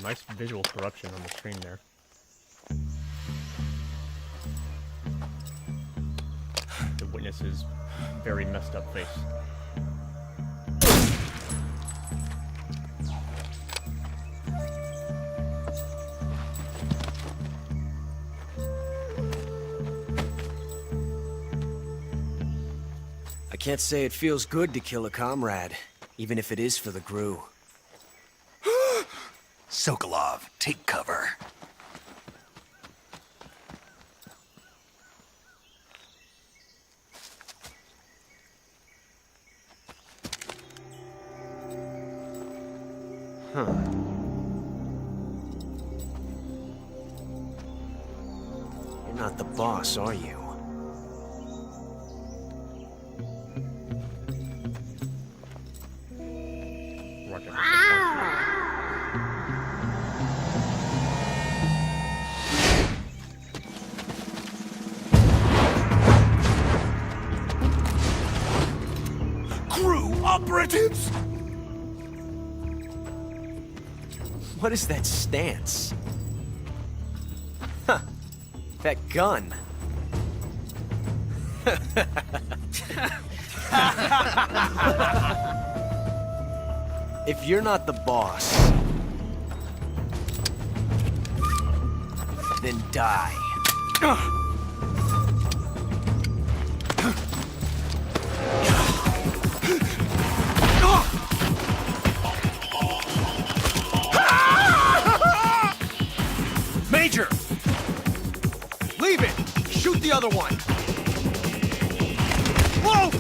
Nice visual corruption on the screen there. The witness's very messed up face. I can't say it feels good to kill a comrade, even if it is for the GRU. Sokolov, take cover. Huh. You're not the boss, are you? Operatives? What is that stance? Huh. That gun. If you're not the boss, then die. Major! Leave it! Shoot the other one! Whoa!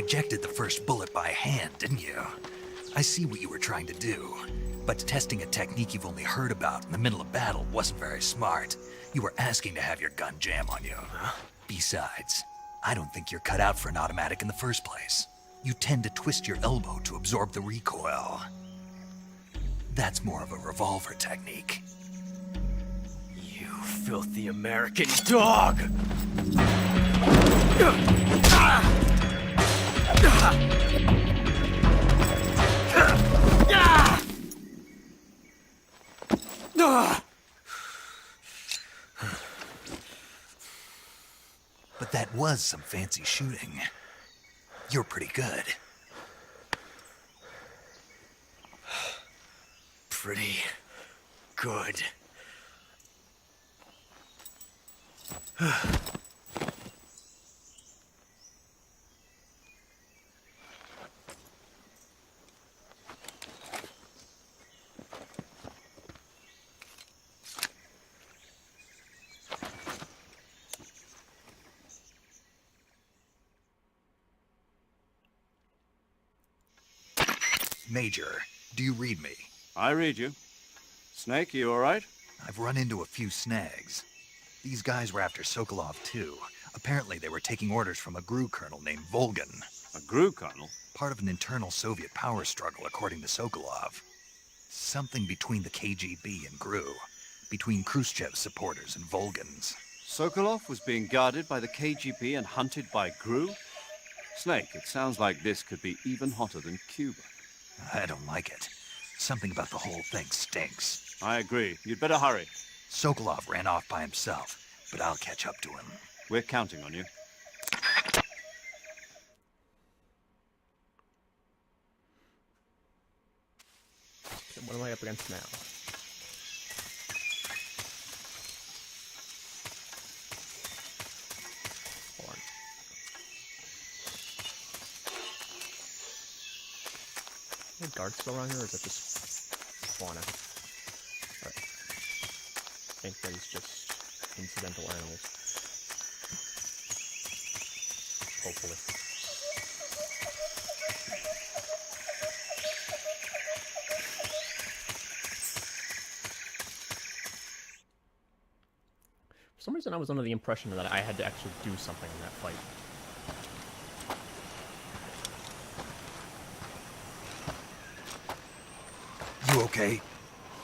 ejected the first bullet by hand, didn't you? I see what you were trying to do, but testing a technique you've only heard about in the middle of battle wasn't very smart. You were asking to have your gun jam on you. Besides, I don't think you're cut out for an automatic in the first place. You tend to twist your elbow to absorb the recoil. That's more of a revolver technique. You filthy American dog! But that was some fancy shooting. You're pretty good. Pretty good. Major, do you read me? I read you. Snake, you all right? I've run into a few snags. These guys were after Sokolov too. Apparently they were taking orders from a GRU colonel named Volgan. A GRU colonel? Part of an internal Soviet power struggle, according to Sokolov. Something between the KGB and GRU. Between Khrushchev's supporters and Volgan's. Sokolov was being guarded by the KGB and hunted by GRU? Snake, it sounds like this could be even hotter than Cuba. I don't like it. Something about the whole thing stinks. I agree. You'd better hurry. Sokolov ran off by himself, but I'll catch up to him. We're counting on you. What am I up against now? Hold on. Are there guards still around here, or is that just fauna? Alright. I think that is just incidental animals. Hopefully. For some reason I was under the impression that I had to actually do something in that fight. You okay?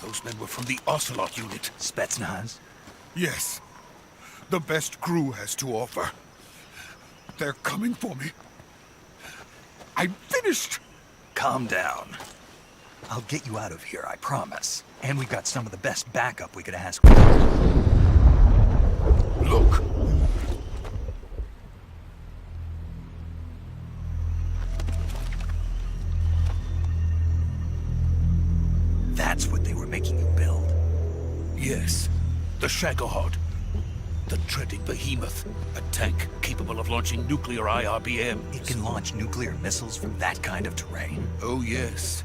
Those men were from the Ocelot unit. Spetsnaz? Yes. The best GRU has to offer. They're coming for me. I'm finished! Calm down. I'll get you out of here, I promise. And we've got some of the best backup we could ask for. Look. That's what they were making you build. Yes. The Shagohod. The treading behemoth. A tank capable of launching nuclear IRBMs. It can launch nuclear missiles from that kind of terrain. Oh, yes.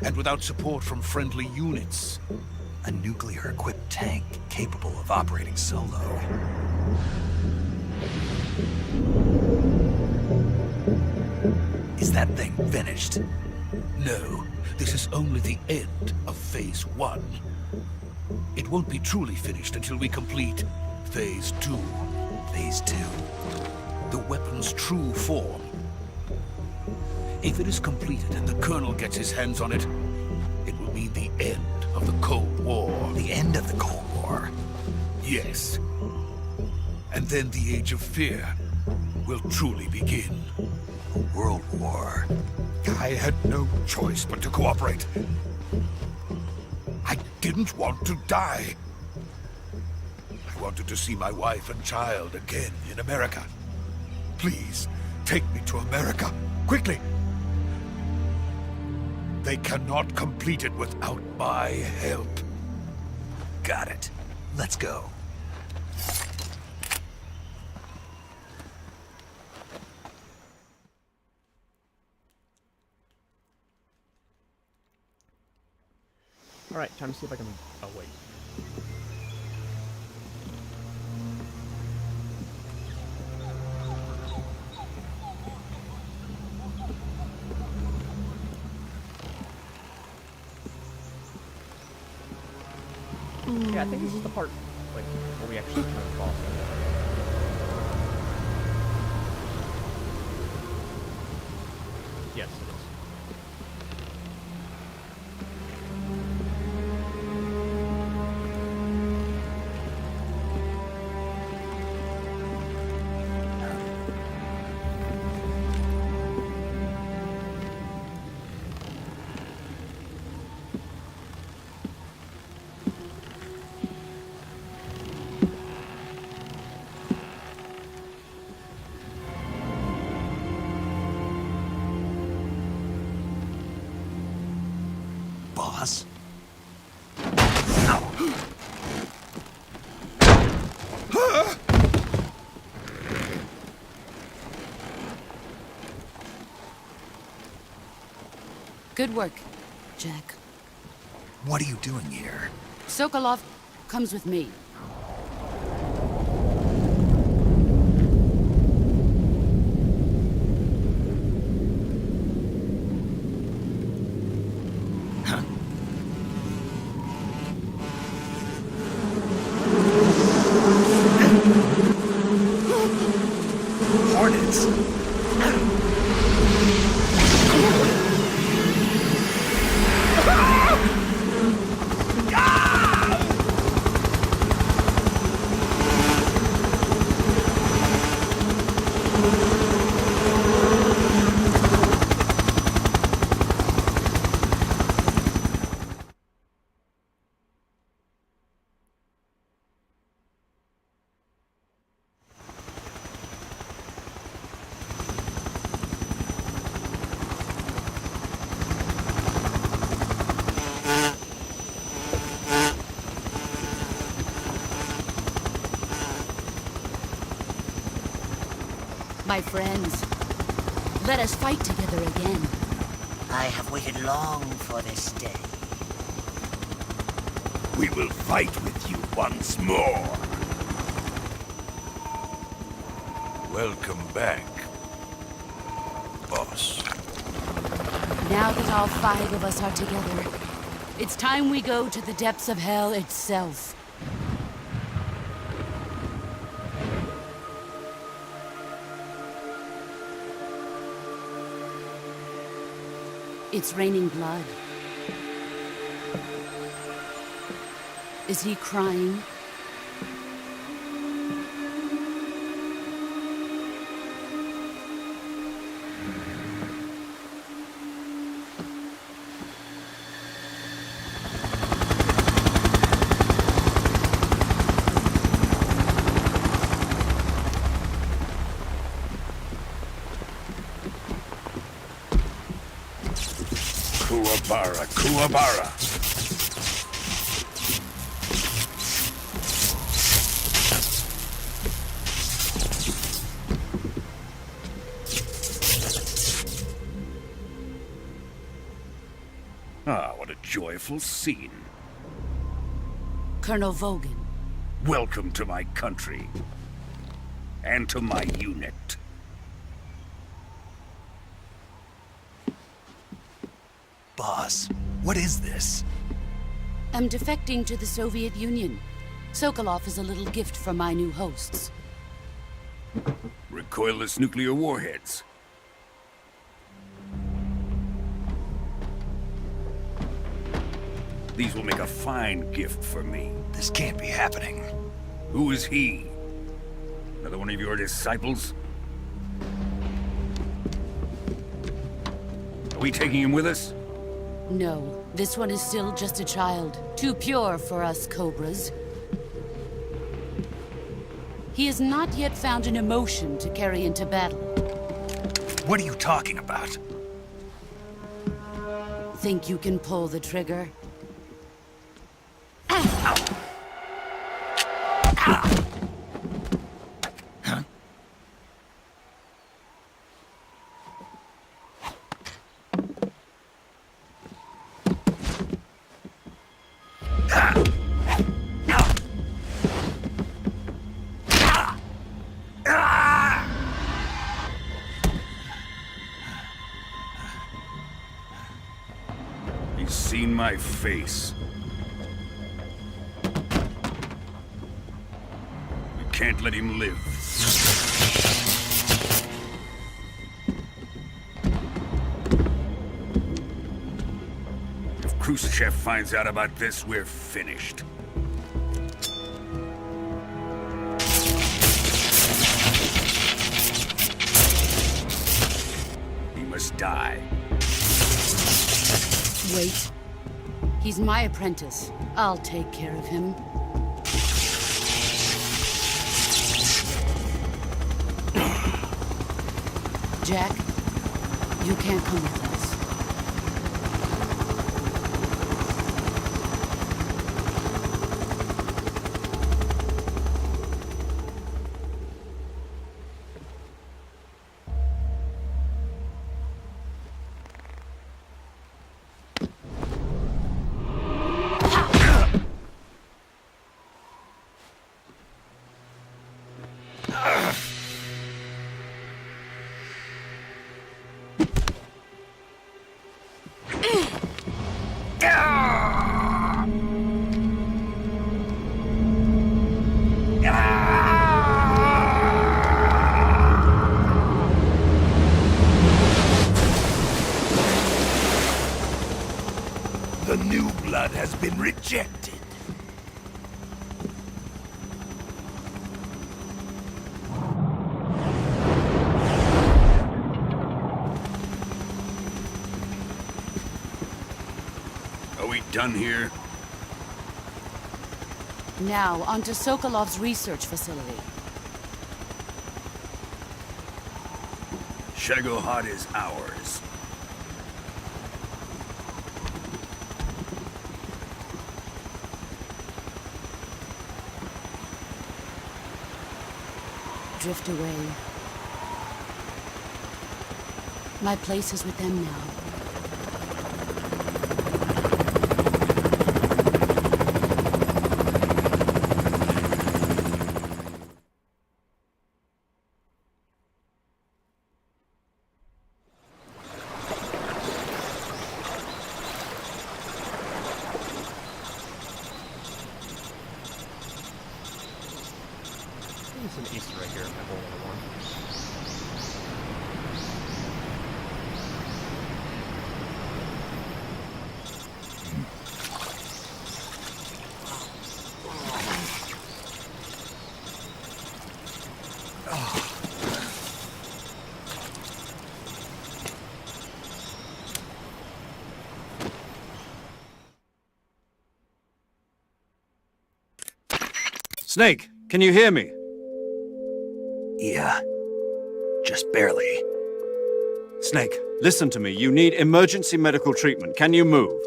And without support from friendly units. A nuclear-equipped tank capable of operating solo. Is that thing finished? No, this is only the end of Phase 1. It won't be truly finished until we complete Phase 2. Phase 2? The weapon's true form. If it is completed and the Colonel gets his hands on it, it will mean the end of the Cold War. The end of the Cold War? Yes. And then the Age of Fear will truly begin. A world war. I had no choice but to cooperate. I didn't want to die. I wanted to see my wife and child again in America. Please, take me to America, quickly. They cannot complete it without my help. Got it. Let's go. Alright, time to see if I can... Oh, wait. Yeah, I think this is the part, like, where we actually turn the boss. Yes, it is. Boss? Good work, Jack. What are you doing here? Sokolov comes with me. Hornets? My friends, let us fight together again. I have waited long for this day. We will fight with you once more. Welcome back, boss. Now that all 5 of us are together, it's time we go to the depths of hell itself. It's raining blood. Is he crying? Kuwabara, Kuwabara. Ah, what a joyful scene. Colonel Vogan. Welcome to my country. And to my unit. Boss, what is this? I'm defecting to the Soviet Union. Sokolov is a little gift from my new hosts. Recoilless nuclear warheads. These will make a fine gift for me. This can't be happening. Who is he? Another one of your disciples? Are we taking him with us? No, this one is still just a child. Too pure for us Cobras. He has not yet found an emotion to carry into battle. What are you talking about? Think you can pull the trigger? He's seen my face. can't let him live. If Khrushchev finds out about this, we're finished. He must die. Wait. He's my apprentice. I'll take care of him. Jack, you can't come with us. The new blood has been rejected. Are we done here? Now, onto Sokolov's research facility. Shagohod is ours. Drift away. My place is with them now. There's an Easter egg here in my whole other one. Snake, can you hear me? Yeah. Just barely. Snake, listen to me. You need emergency medical treatment. Can you move?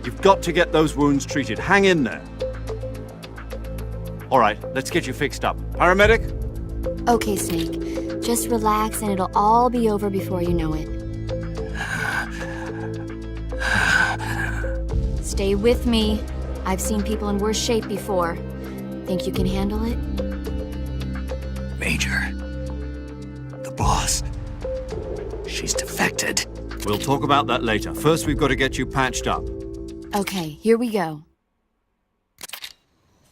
You've got to get those wounds treated. Hang in there. All right, let's get you fixed up. Paramedic? Okay, Snake. Just relax and it'll all be over before you know it. Stay with me. I've seen people in worse shape before. Think you can handle it? Major. The boss. She's defected. We'll talk about that later. First, we've got to get you patched up. Okay, here we go.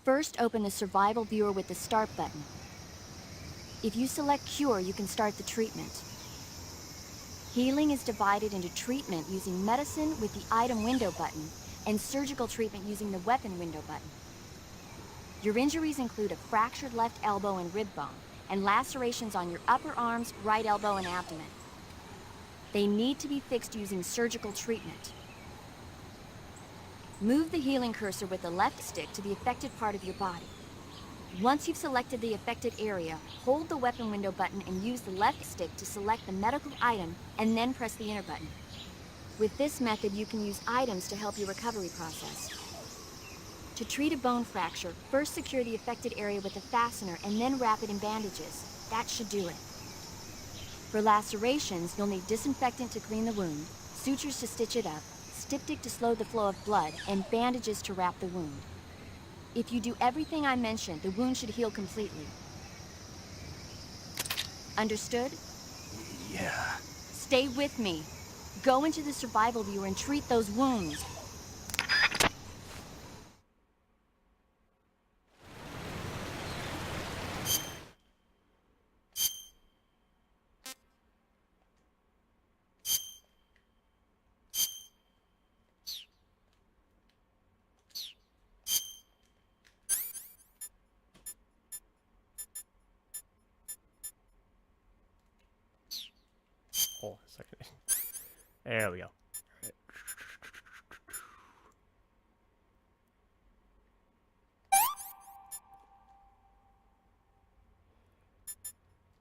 First, open the survival viewer with the start button. If you select cure, you can start the treatment. Healing is divided into treatment using medicine with the item window button and surgical treatment using the weapon window button. Your injuries include a fractured left elbow and rib bone, and lacerations on your upper arms, right elbow, and abdomen. They need to be fixed using surgical treatment. Move the healing cursor with the left stick to the affected part of your body. Once you've selected the affected area, hold the weapon window button and use the left stick to select the medical item, and then press the enter button. With this method, you can use items to help your recovery process. To treat a bone fracture, first secure the affected area with a fastener and then wrap it in bandages. That should do it. For lacerations, you'll need disinfectant to clean the wound, sutures to stitch it up, styptic to slow the flow of blood, and bandages to wrap the wound. If you do everything I mentioned, the wound should heal completely. Understood? Yeah. Stay with me. Go into the survival viewer and treat those wounds. second. There we go. Right.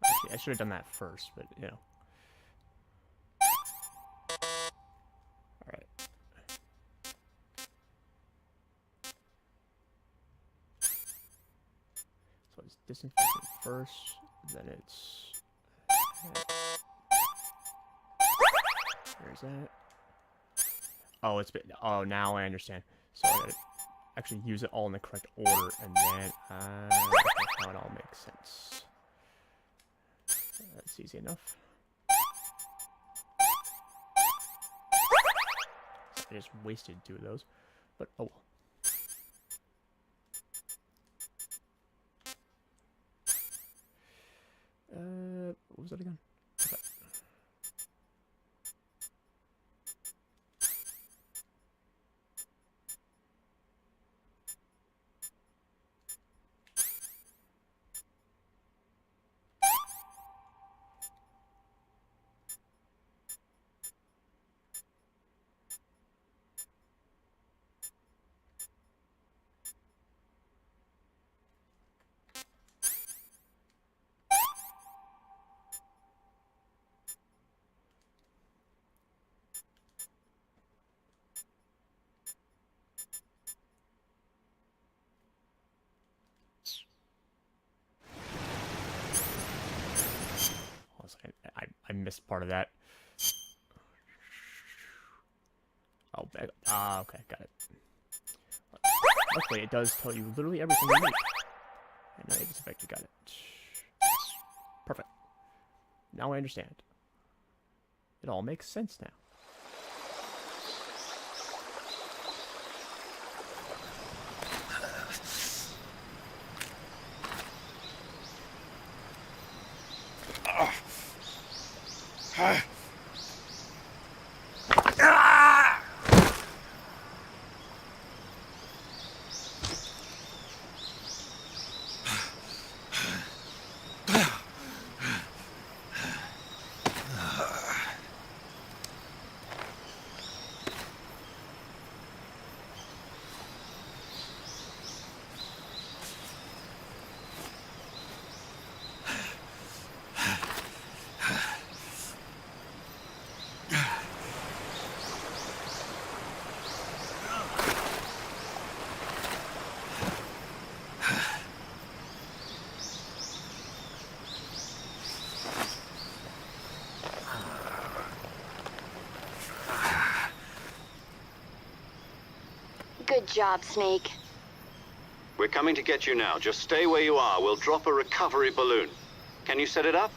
Actually, I should have done that first, but you know. Alright. So it's disinfectant first, then it's... Where's that? Oh, it's been... Oh, now I understand. So I gotta actually use it all in the correct order, and then... that's how it all makes sense. That's easy enough. I just wasted 2 of those, but oh well. What was that again? Okay. I missed part of that. Oh, okay, got it. Luckily, it does tell you literally everything you need. And now I disinfected, got it. Perfect. Now I understand. It all makes sense now. Good job, Snake. We're coming to get you now. Just stay where you are. We'll drop a recovery balloon. Can you set it up?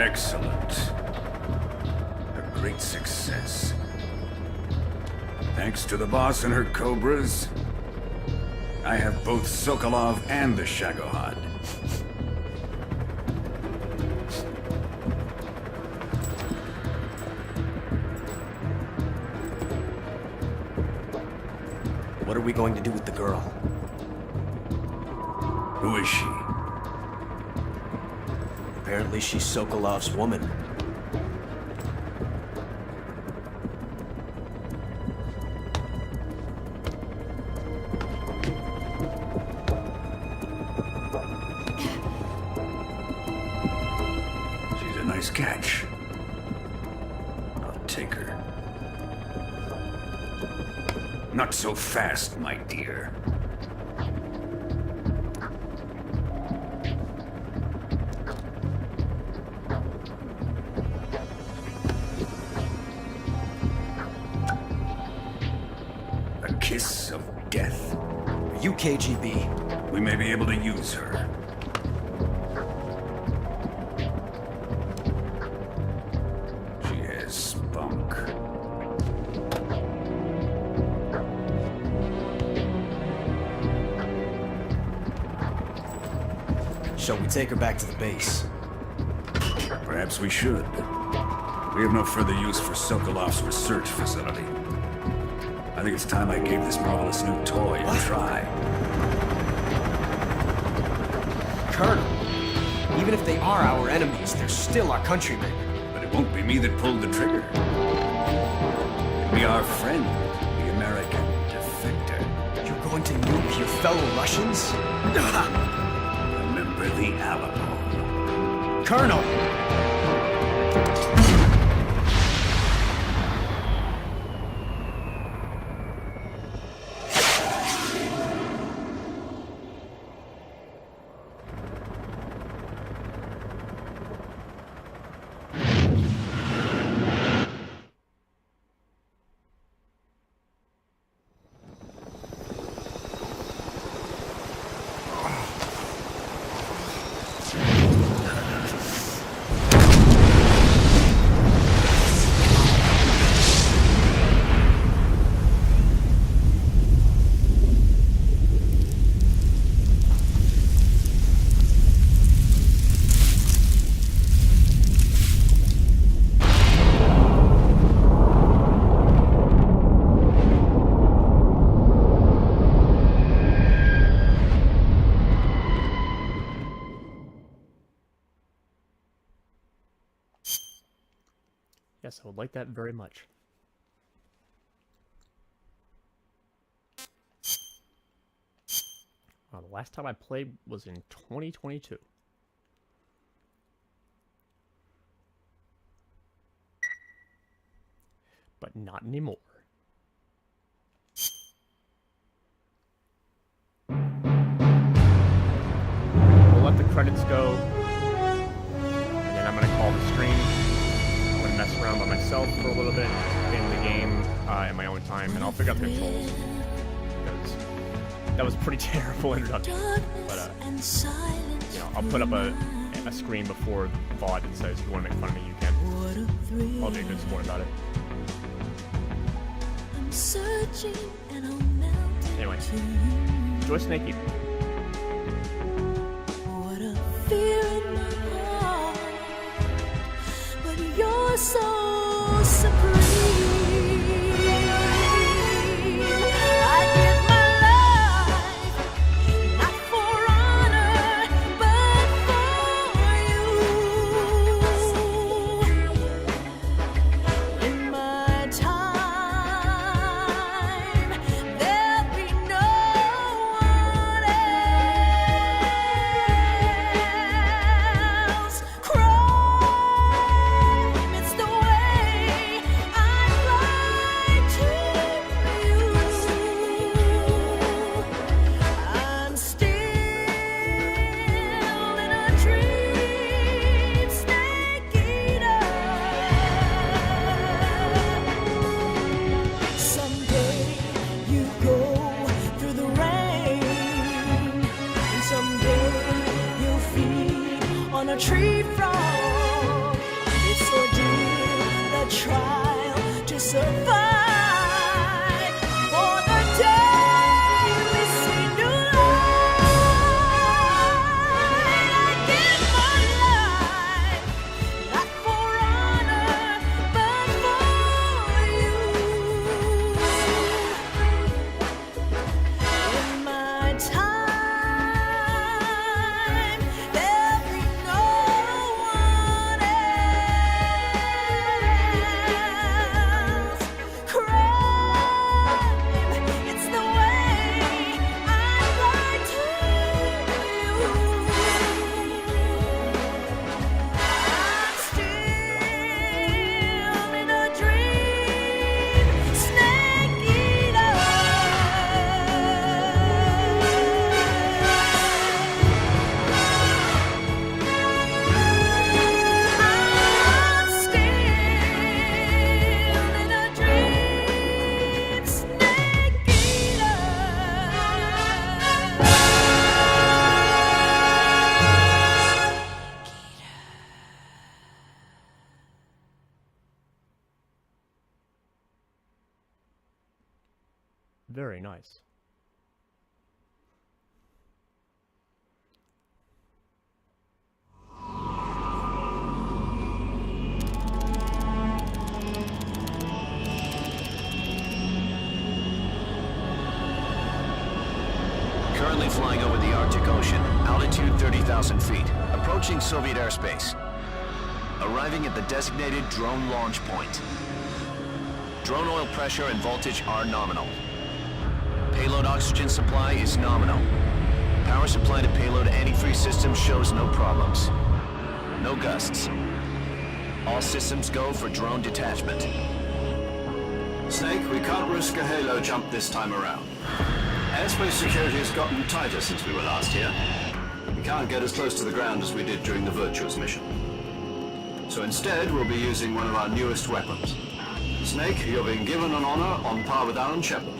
Excellent. A great success. Thanks to the boss and her cobras, I have both Sokolov and the Shagohod. What are we going to do with the girl? Who is she? Apparently she's Sokolov's woman. She's a nice catch. I'll take her. Not so fast, my dear. A kiss of death. Are you KGB? We may be able to use her. She has spunk. Shall we take her back to the base? Perhaps we should. We have no further use for Sokolov's research facility. I think it's time I gave this marvelous new toy a try. Colonel, even if they are our enemies, they're still our countrymen. But it won't be me that pulled the trigger. It'll be our friend, the American defector. You're going to nuke your fellow Russians? Remember the Alamo. Colonel! Yes, I would like that very much. The last time I played was in 2022. But not anymore. We'll let the credits go, and then I'm going to call the stream. I'm going to mess around by myself for a little bit in the game in my own time, and I'll pick up the controls. Because that was a pretty terrible introduction. But, you know, I'll put up a screen before VOD that says, if you want to make fun of me, you can. I'll be a good sport about it. Anyway, enjoy Snake Eater. What a fear in my heart, but you're so supreme. I give my life, not for honor, but for you. In my time, there'll be no one else. Crime, it's the way I fly to you. I'm still in a dream, snake eater. Someday you go through the rain, and someday you'll feed on a tree frog. survive for the day we see new light. I give my life, not for honor, but for you. In my time, there'll be no one else. Crime, it's the way I'd like to you. I'm still in a dream, snake eater. I'm still in a dream, snake eater. Very nice. Currently flying over the Arctic Ocean, altitude 30,000 feet, approaching Soviet airspace. Arriving at the designated drone launch point. Drone oil pressure and voltage are nominal. Payload oxygen supply is nominal. Power supply to payload antifreeze system shows no problems. No gusts. All systems go for drone detachment. Snake, we can't risk a halo jump this time around. Airspace security has gotten tighter since we were last here. We can't get as close to the ground as we did during the Virtuous mission. So instead, we'll be using one of our newest weapons. Snake, you're being given an honor on par with Alan Shepard.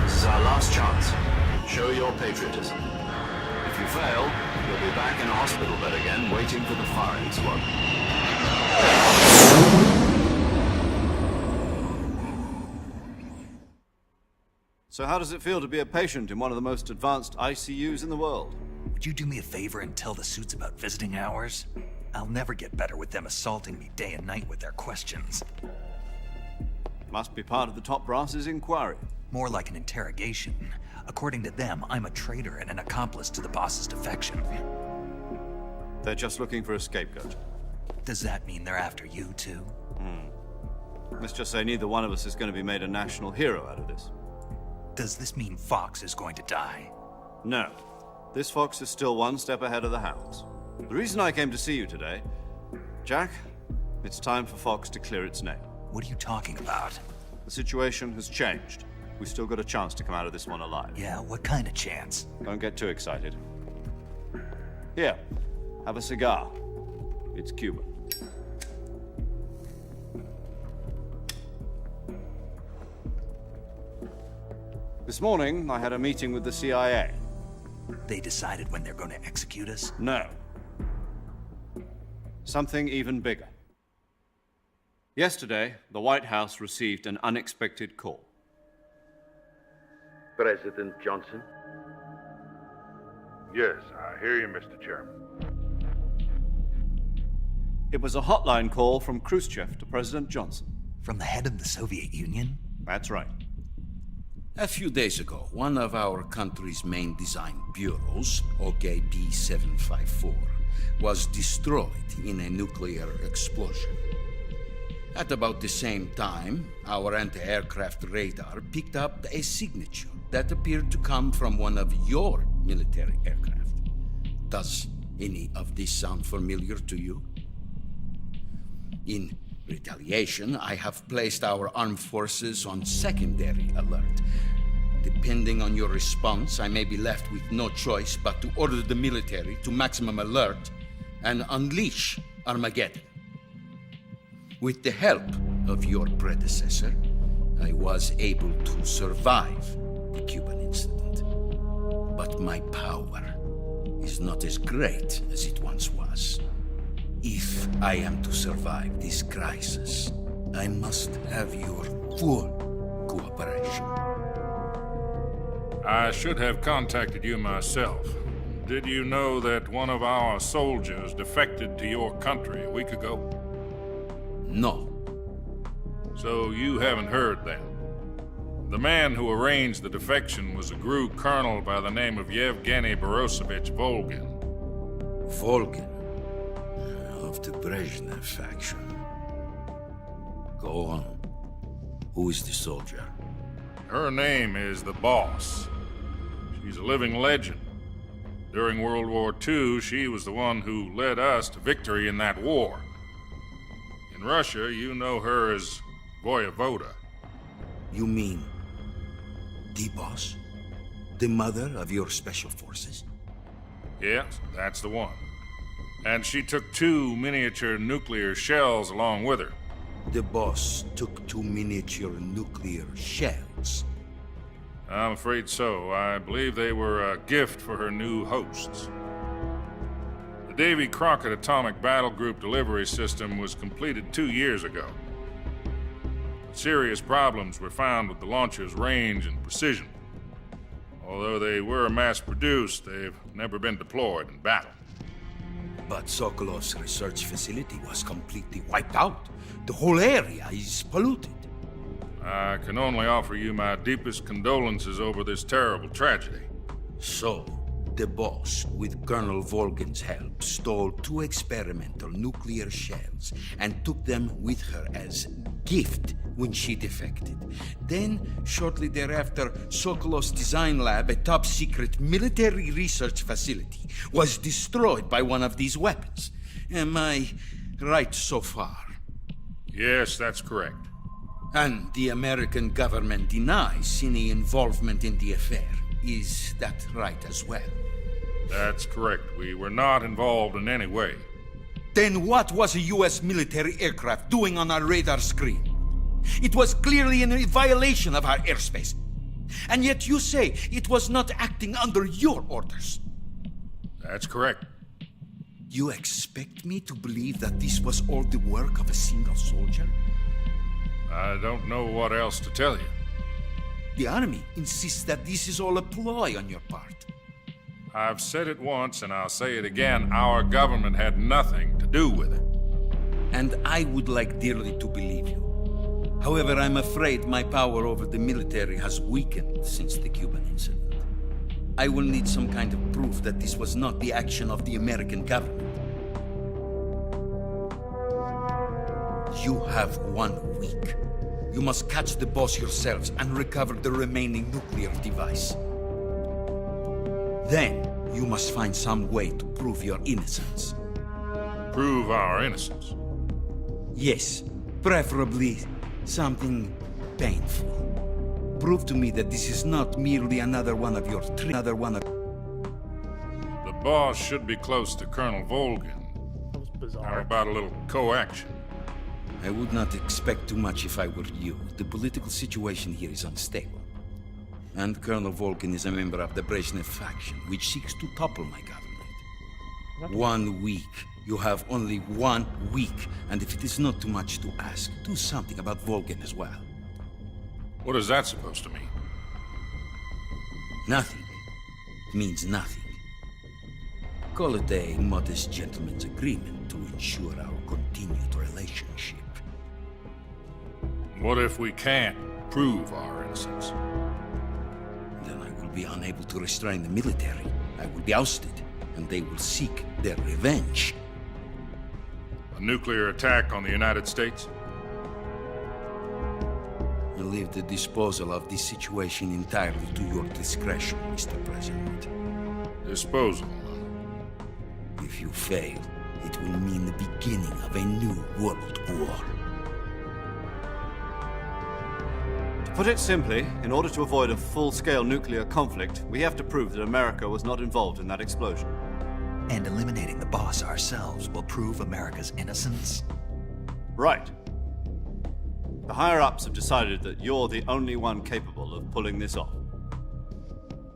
This is our last chance. Show your patriotism. If you fail, you'll be back in a hospital bed again, waiting for the firing squad. So how does it feel to be a patient in one of the most advanced ICUs in the world? Would you do me a favor and tell the suits about visiting hours? I'll never get better with them assaulting me day and night with their questions. Must be part of the top brass's inquiry. More like an interrogation. According to them, I'm a traitor and an accomplice to the boss's defection. They're just looking for a scapegoat. Does that mean they're after you, too? Let's just say neither one of us is going to be made a national hero out of this. Does this mean Fox is going to die? No. This fox is still one step ahead of the hounds. The reason I came to see you today, Jack, it's time for Fox to clear its name. What are you talking about? The situation has changed. We've still got a chance to come out of this one alive. Yeah, what kind of chance? Don't get too excited. Here, have a cigar. It's Cuban. This morning, I had a meeting with the CIA. They decided when they're going to execute us? No. Something even bigger. Yesterday, the White House received an unexpected call. President Johnson? Yes, I hear you, Mr. Chairman. It was a hotline call from Khrushchev to President Johnson. From the head of the Soviet Union? That's right. A few days ago, one of our country's main design bureaus, OKB-754, was destroyed in a nuclear explosion. At about the same time, our anti-aircraft radar picked up a signature that appeared to come from one of your military aircraft. Does any of this sound familiar to you? In retaliation, I have placed our armed forces on secondary alert. Depending on your response, I may be left with no choice but to order the military to maximum alert and unleash Armageddon. With the help of your predecessor, I was able to survive the Cuban incident. But my power is not as great as it once was. If I am to survive this crisis, I must have your full cooperation. I should have contacted you myself. Did you know that one of our soldiers defected to your country a week ago? No. So you haven't heard then? The man who arranged the defection was a GRU colonel by the name of Yevgeny Borosovich Volgin. Volgin? Of the Brezhnev faction. Go on. Who is the soldier? Her name is the Boss. She's a living legend. During World War II, she was the one who led us to victory in that war. In Russia, you know her as Voyevoda. You mean the Boss? The mother of your special forces? Yes, that's the one. And she took 2 miniature nuclear shells along with her. The Boss took 2 miniature nuclear shells? I'm afraid so. I believe they were a gift for her new hosts. The Davy Crockett Atomic Battle Group delivery system was completed 2 years ago. Serious problems were found with the launcher's range and precision. Although they were mass-produced, they've never been deployed in battle. But Sokolov's research facility was completely wiped out. The whole area is polluted. I can only offer you my deepest condolences over this terrible tragedy. So, the Boss, with Colonel Volgin's help, stole 2 experimental nuclear shells and took them with her as gift when she defected. Then, shortly thereafter, Sokolov's design lab, a top-secret military research facility, was destroyed by one of these weapons. Am I right so far? Yes, that's correct. And the American government denies any involvement in the affair. Is that right as well? That's correct. We were not involved in any way. Then what was a U.S. military aircraft doing on our radar screen? It was clearly in violation of our airspace. And yet you say it was not acting under your orders. That's correct. You expect me to believe that this was all the work of a single soldier? I don't know what else to tell you. The Army insists that this is all a ploy on your part. I've said it once and I'll say it again. Our government had nothing to do with it. And I would like dearly to believe you. However, I'm afraid my power over the military has weakened since the Cuban incident. I will need some kind of proof that this was not the action of the American government. You have 1 week. You must catch the Boss yourselves and recover the remaining nuclear device. Then, you must find some way to prove your innocence. Prove our innocence? Yes, preferably something painful. Prove to me that this is not merely another one of your The Boss should be close to Colonel Volgin. That was bizarre. How about a little coaction? I would not expect too much if I were you. The political situation here is unstable. And Colonel Volgin is a member of the Brezhnev faction, which seeks to topple my government. 1 week. You have only 1 week. And if it is not too much to ask, do something about Volgin as well. What is that supposed to mean? Nothing. It means nothing. Call it a modest gentleman's agreement to ensure our continued relationship. What if we can't prove our innocence? Then I will be unable to restrain the military. I will be ousted, and they will seek their revenge. A nuclear attack on the United States? I leave the disposal of this situation entirely to your discretion, Mr. President. Disposal? If you fail, it will mean the beginning of a new world war. To put it simply, in order to avoid a full-scale nuclear conflict, we have to prove that America was not involved in that explosion. And eliminating the Boss ourselves will prove America's innocence? Right. The higher-ups have decided that you're the only one capable of pulling this off.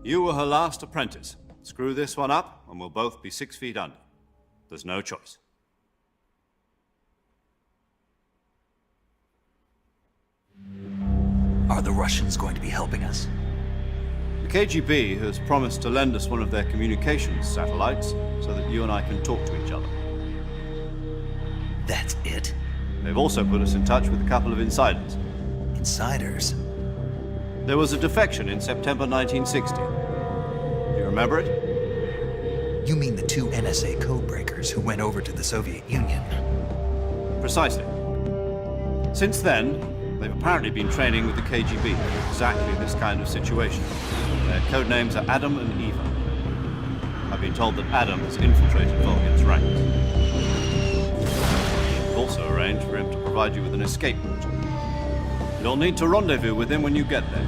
You were her last apprentice. Screw this one up, and we'll both be 6 feet under. There's no choice. Are the Russians going to be helping us? The KGB has promised to lend us one of their communications satellites so that you and I can talk to each other. That's it? They've also put us in touch with a couple of insiders. Insiders? There was a defection in September 1960. Do you remember it? You mean the two NSA codebreakers who went over to the Soviet Union? Precisely. Since then, they've apparently been training with the KGB for exactly this kind of situation. Their code names are Adam and Eva. I've been told that Adam has infiltrated Volgin's ranks. We've also arranged for him to provide you with an escape route. You'll need to rendezvous with him when you get there.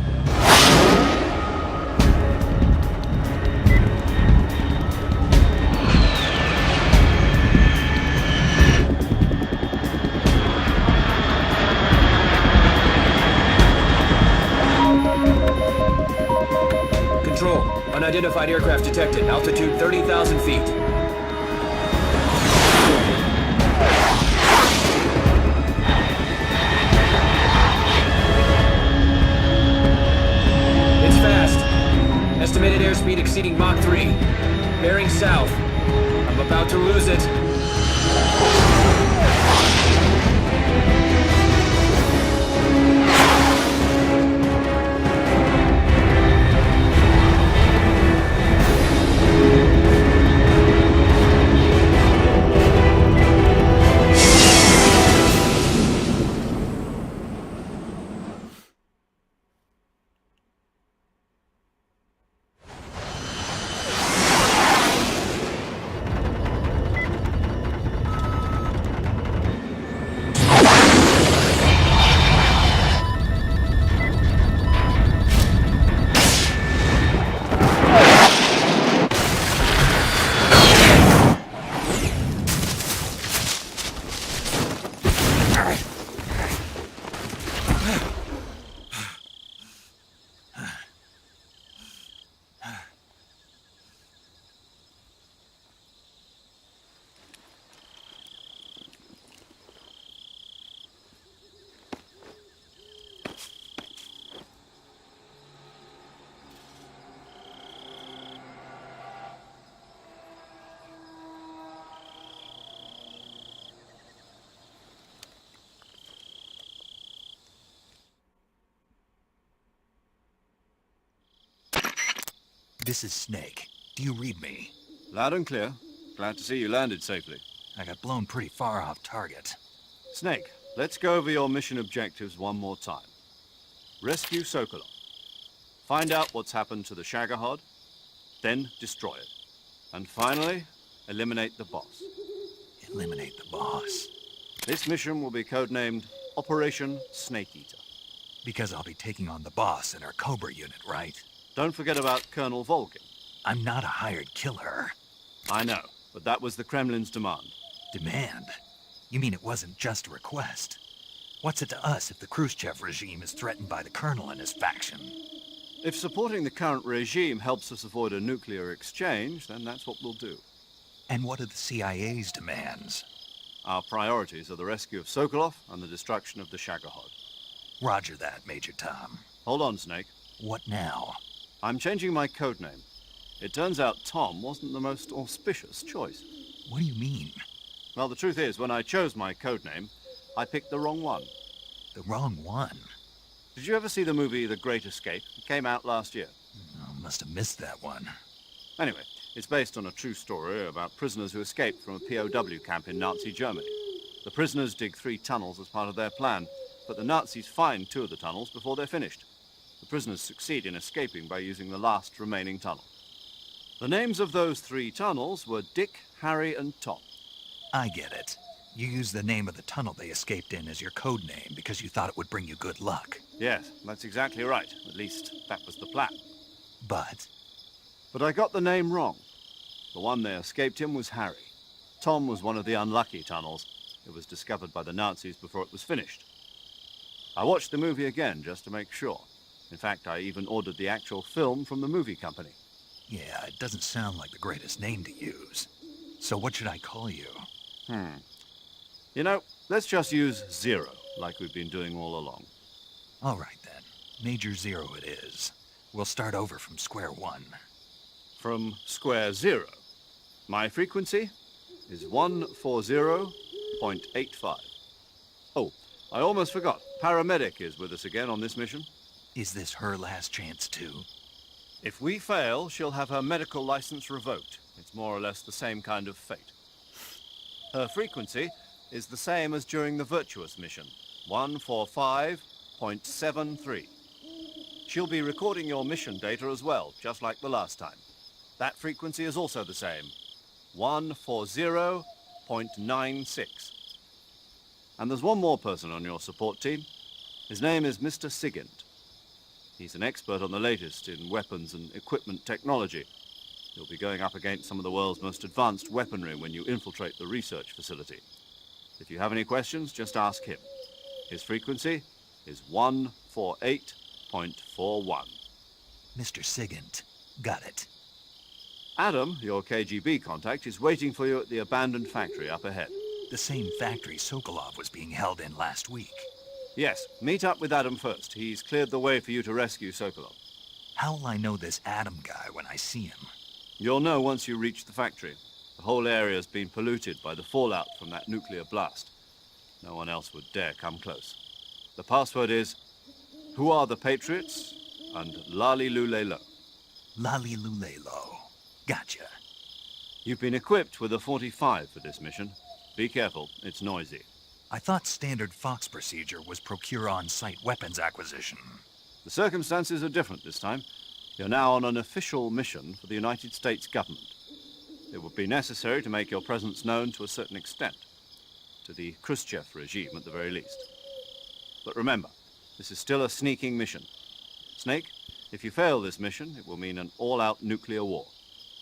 Control. Unidentified aircraft detected. Altitude 30,000 feet. It's fast. Estimated airspeed exceeding Mach 3. Bearing south. I'm about to lose it. This is Snake. Do you read me? Loud and clear. Glad to see you landed safely. I got blown pretty far off target. Snake, let's go over your mission objectives one more time. Rescue Sokolov. Find out what's happened to the Shagohod, then destroy it. And finally, eliminate the boss. Eliminate the boss? This mission will be codenamed Operation Snake Eater. Because I'll be taking on the boss in our Cobra unit, right? Don't forget about Colonel Volgin. I'm not a hired killer. I know, but that was the Kremlin's demand. Demand? You mean it wasn't just a request? What's it to us if the Khrushchev regime is threatened by the Colonel and his faction? If supporting the current regime helps us avoid a nuclear exchange, then that's what we'll do. And what are the CIA's demands? Our priorities are the rescue of Sokolov and the destruction of the Shagohod. Roger that, Major Tom. Hold on, Snake. What now? I'm changing my codename. It turns out Tom wasn't the most auspicious choice. What do you mean? Well, the truth is, when I chose my codename, I picked the wrong one. The wrong one? Did you ever see the movie The Great Escape? It came out last year. Oh, must have missed that one. Anyway, it's based on a true story about prisoners who escaped from a POW camp in Nazi Germany. The prisoners dig 3 tunnels as part of their plan, but the Nazis find 2 of the tunnels before they're finished. The prisoners succeed in escaping by using the last remaining tunnel. The names of those 3 tunnels were Dick, Harry, and Tom. I get it. You used the name of the tunnel they escaped in as your code name because you thought it would bring you good luck. Yes, that's exactly right. At least, that was the plan. But I got the name wrong. The one they escaped in was Harry. Tom was one of the unlucky tunnels. It was discovered by the Nazis before it was finished. I watched the movie again just to make sure. In fact, I even ordered the actual film from the movie company. yeah, it doesn't sound like the greatest name to use. So what should I call you? You know, let's just use Zero, like we've been doing all along. All right, then. Major Zero it is. We'll start over from square one. From square zero. My frequency is 140.85. Oh, I almost forgot. Paramedic is with us again on this mission. Is this her last chance, too? If we fail, she'll have her medical license revoked. It's more or less the same kind of fate. Her frequency is the same as during the Virtuous mission, 145.73. She'll be recording your mission data as well, just like the last time. That frequency is also the same, 140.96. And there's one more person on your support team. His name is Mr. Sigint. He's an expert on the latest in weapons and equipment technology. You'll be going up against some of the world's most advanced weaponry when you infiltrate the research facility. If you have any questions, just ask him. His frequency is 148.41. Mr. Sigint. Got it. Adam, your KGB contact, is waiting for you at the abandoned factory up ahead. The same factory Sokolov was being held in last week. Yes, meet up with Adam first. He's cleared the way for you to rescue Sokolov. How'll I know this Adam guy when I see him? You'll know once you reach the factory. The whole area's been polluted by the fallout from that nuclear blast. No one else would dare come close. The password is, "Who are the Patriots?" and "Lali Lulelo." Lali Lulelo. Gotcha. You've been equipped with a 45 for this mission. Be careful, it's noisy. I thought standard Fox procedure was procure on-site weapons acquisition. The circumstances are different this time. You're now on an official mission for the United States government. It would be necessary to make your presence known to a certain extent. To the Khrushchev regime, at the very least. But remember, this is still a sneaking mission. Snake, if you fail this mission, it will mean an all-out nuclear war.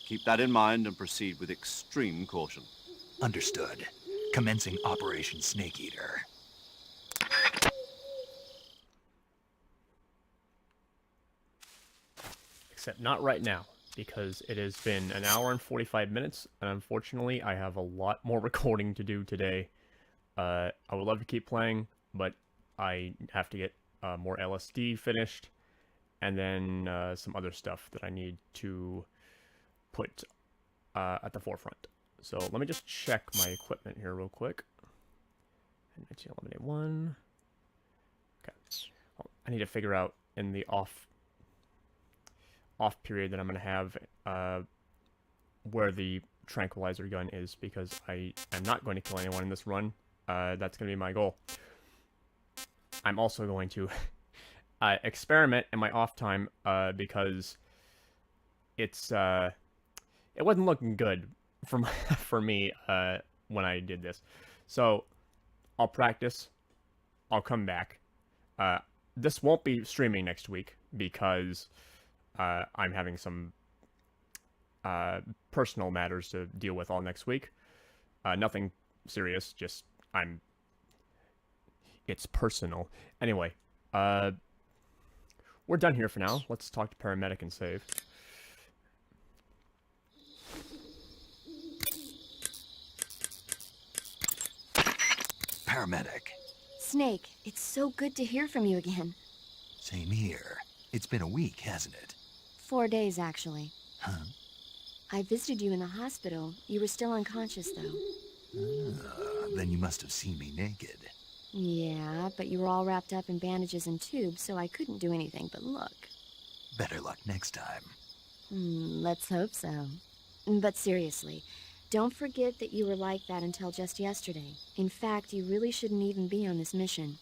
Keep that in mind and proceed with extreme caution. Understood. Commencing Operation Snake Eater. Except not right now, because it has been an hour and 45 minutes, and unfortunately I have a lot more recording to do today. I would love to keep playing, but I have to get more LSD finished, and then some other stuff that I need to put at the forefront. So let me just check my equipment here real quick. Eliminate one. Okay. Well, I need to figure out in the off period that I'm going to have where the tranquilizer gun is, because I am not going to kill anyone in this run. That's going to be my goal. I'm also going to experiment in my off time because it's it wasn't looking good for me when I did this. So I'll practice. I'll come back. This won't be streaming next week because I'm having some personal matters to deal with all next week. Nothing serious, just it's personal. Anyway, we're done here for now. Let's talk to Paramedic and save. Paramedic. Snake, it's so good to hear from you again. Same here. It's been a week, hasn't it? 4 days, actually. Huh? I visited you in the hospital. You were still unconscious, though. Then you must have seen me naked. Yeah, but you were all wrapped up in bandages and tubes, so I couldn't do anything but look. Better luck next time. Let's hope so. But seriously, don't forget that you were like that until just yesterday. In fact, you really shouldn't even be on this mission.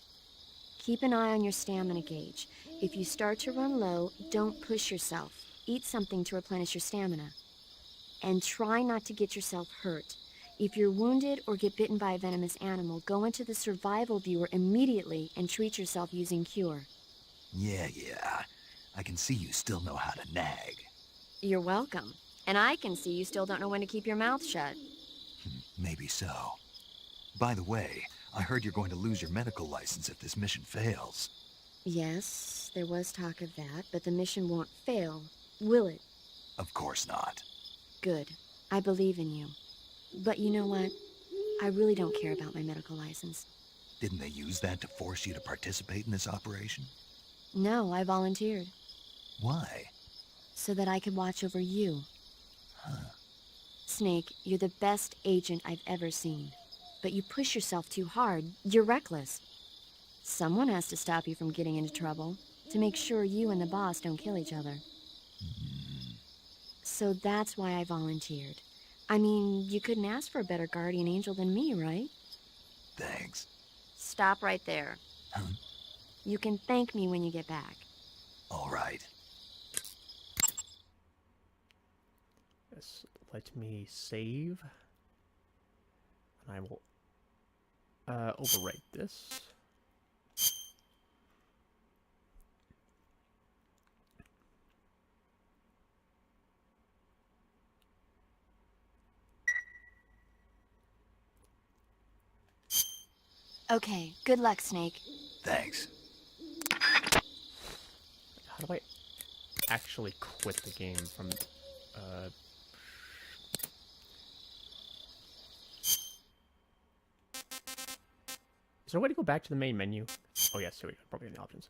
Keep an eye on your stamina gauge. If you start to run low, don't push yourself. Eat something to replenish your stamina. And try not to get yourself hurt. If you're wounded or get bitten by a venomous animal, go into the survival viewer immediately and treat yourself using Cure. Yeah. I can see you still know how to nag. You're welcome. And I can see you still don't know when to keep your mouth shut. Maybe so. By the way, I heard you're going to lose your medical license if this mission fails. Yes, there was talk of that, but the mission won't fail, will it? Of course not. Good. I believe in you. But you know what? I really don't care about my medical license. Didn't they use that to force you to participate in this operation? No, I volunteered. Why? So that I could watch over you. Snake, you're the best agent I've ever seen. But you push yourself too hard. You're reckless. Someone has to stop you from getting into trouble, to make sure you and the boss don't kill each other. So that's why I volunteered. I mean, you couldn't ask for a better guardian angel than me, right? Thanks. Stop right there. You can thank me when you get back. All right. Yes, let me save. And I will overwrite this. Okay, good luck, Snake. Thanks. How do I actually quit the game from... Is there a way to go back to the main menu? Oh yes, here we go. Probably in the options.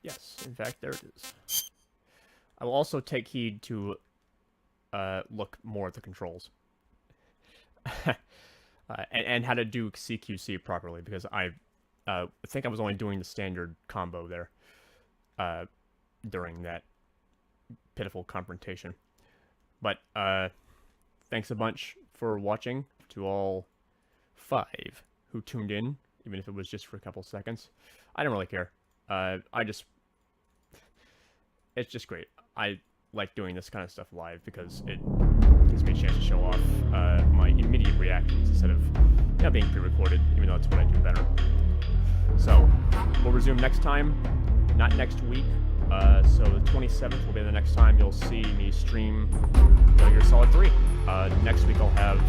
Yes, in fact, there it is. I will also take heed to look more at the controls. And how to do CQC properly, because I think I was only doing the standard combo there during that pitiful confrontation. But thanks a bunch for watching, to all 5 who tuned in, even if it was just for a couple seconds. I don't really care. It's just great. I like doing this kind of stuff live because it gives me a chance to show off my immediate reactions instead of being pre-recorded, even though that's what I do better. So, we'll resume next time, not next week. So the 27th will be the next time you'll see me stream Metal Gear Solid 3. Next week I'll have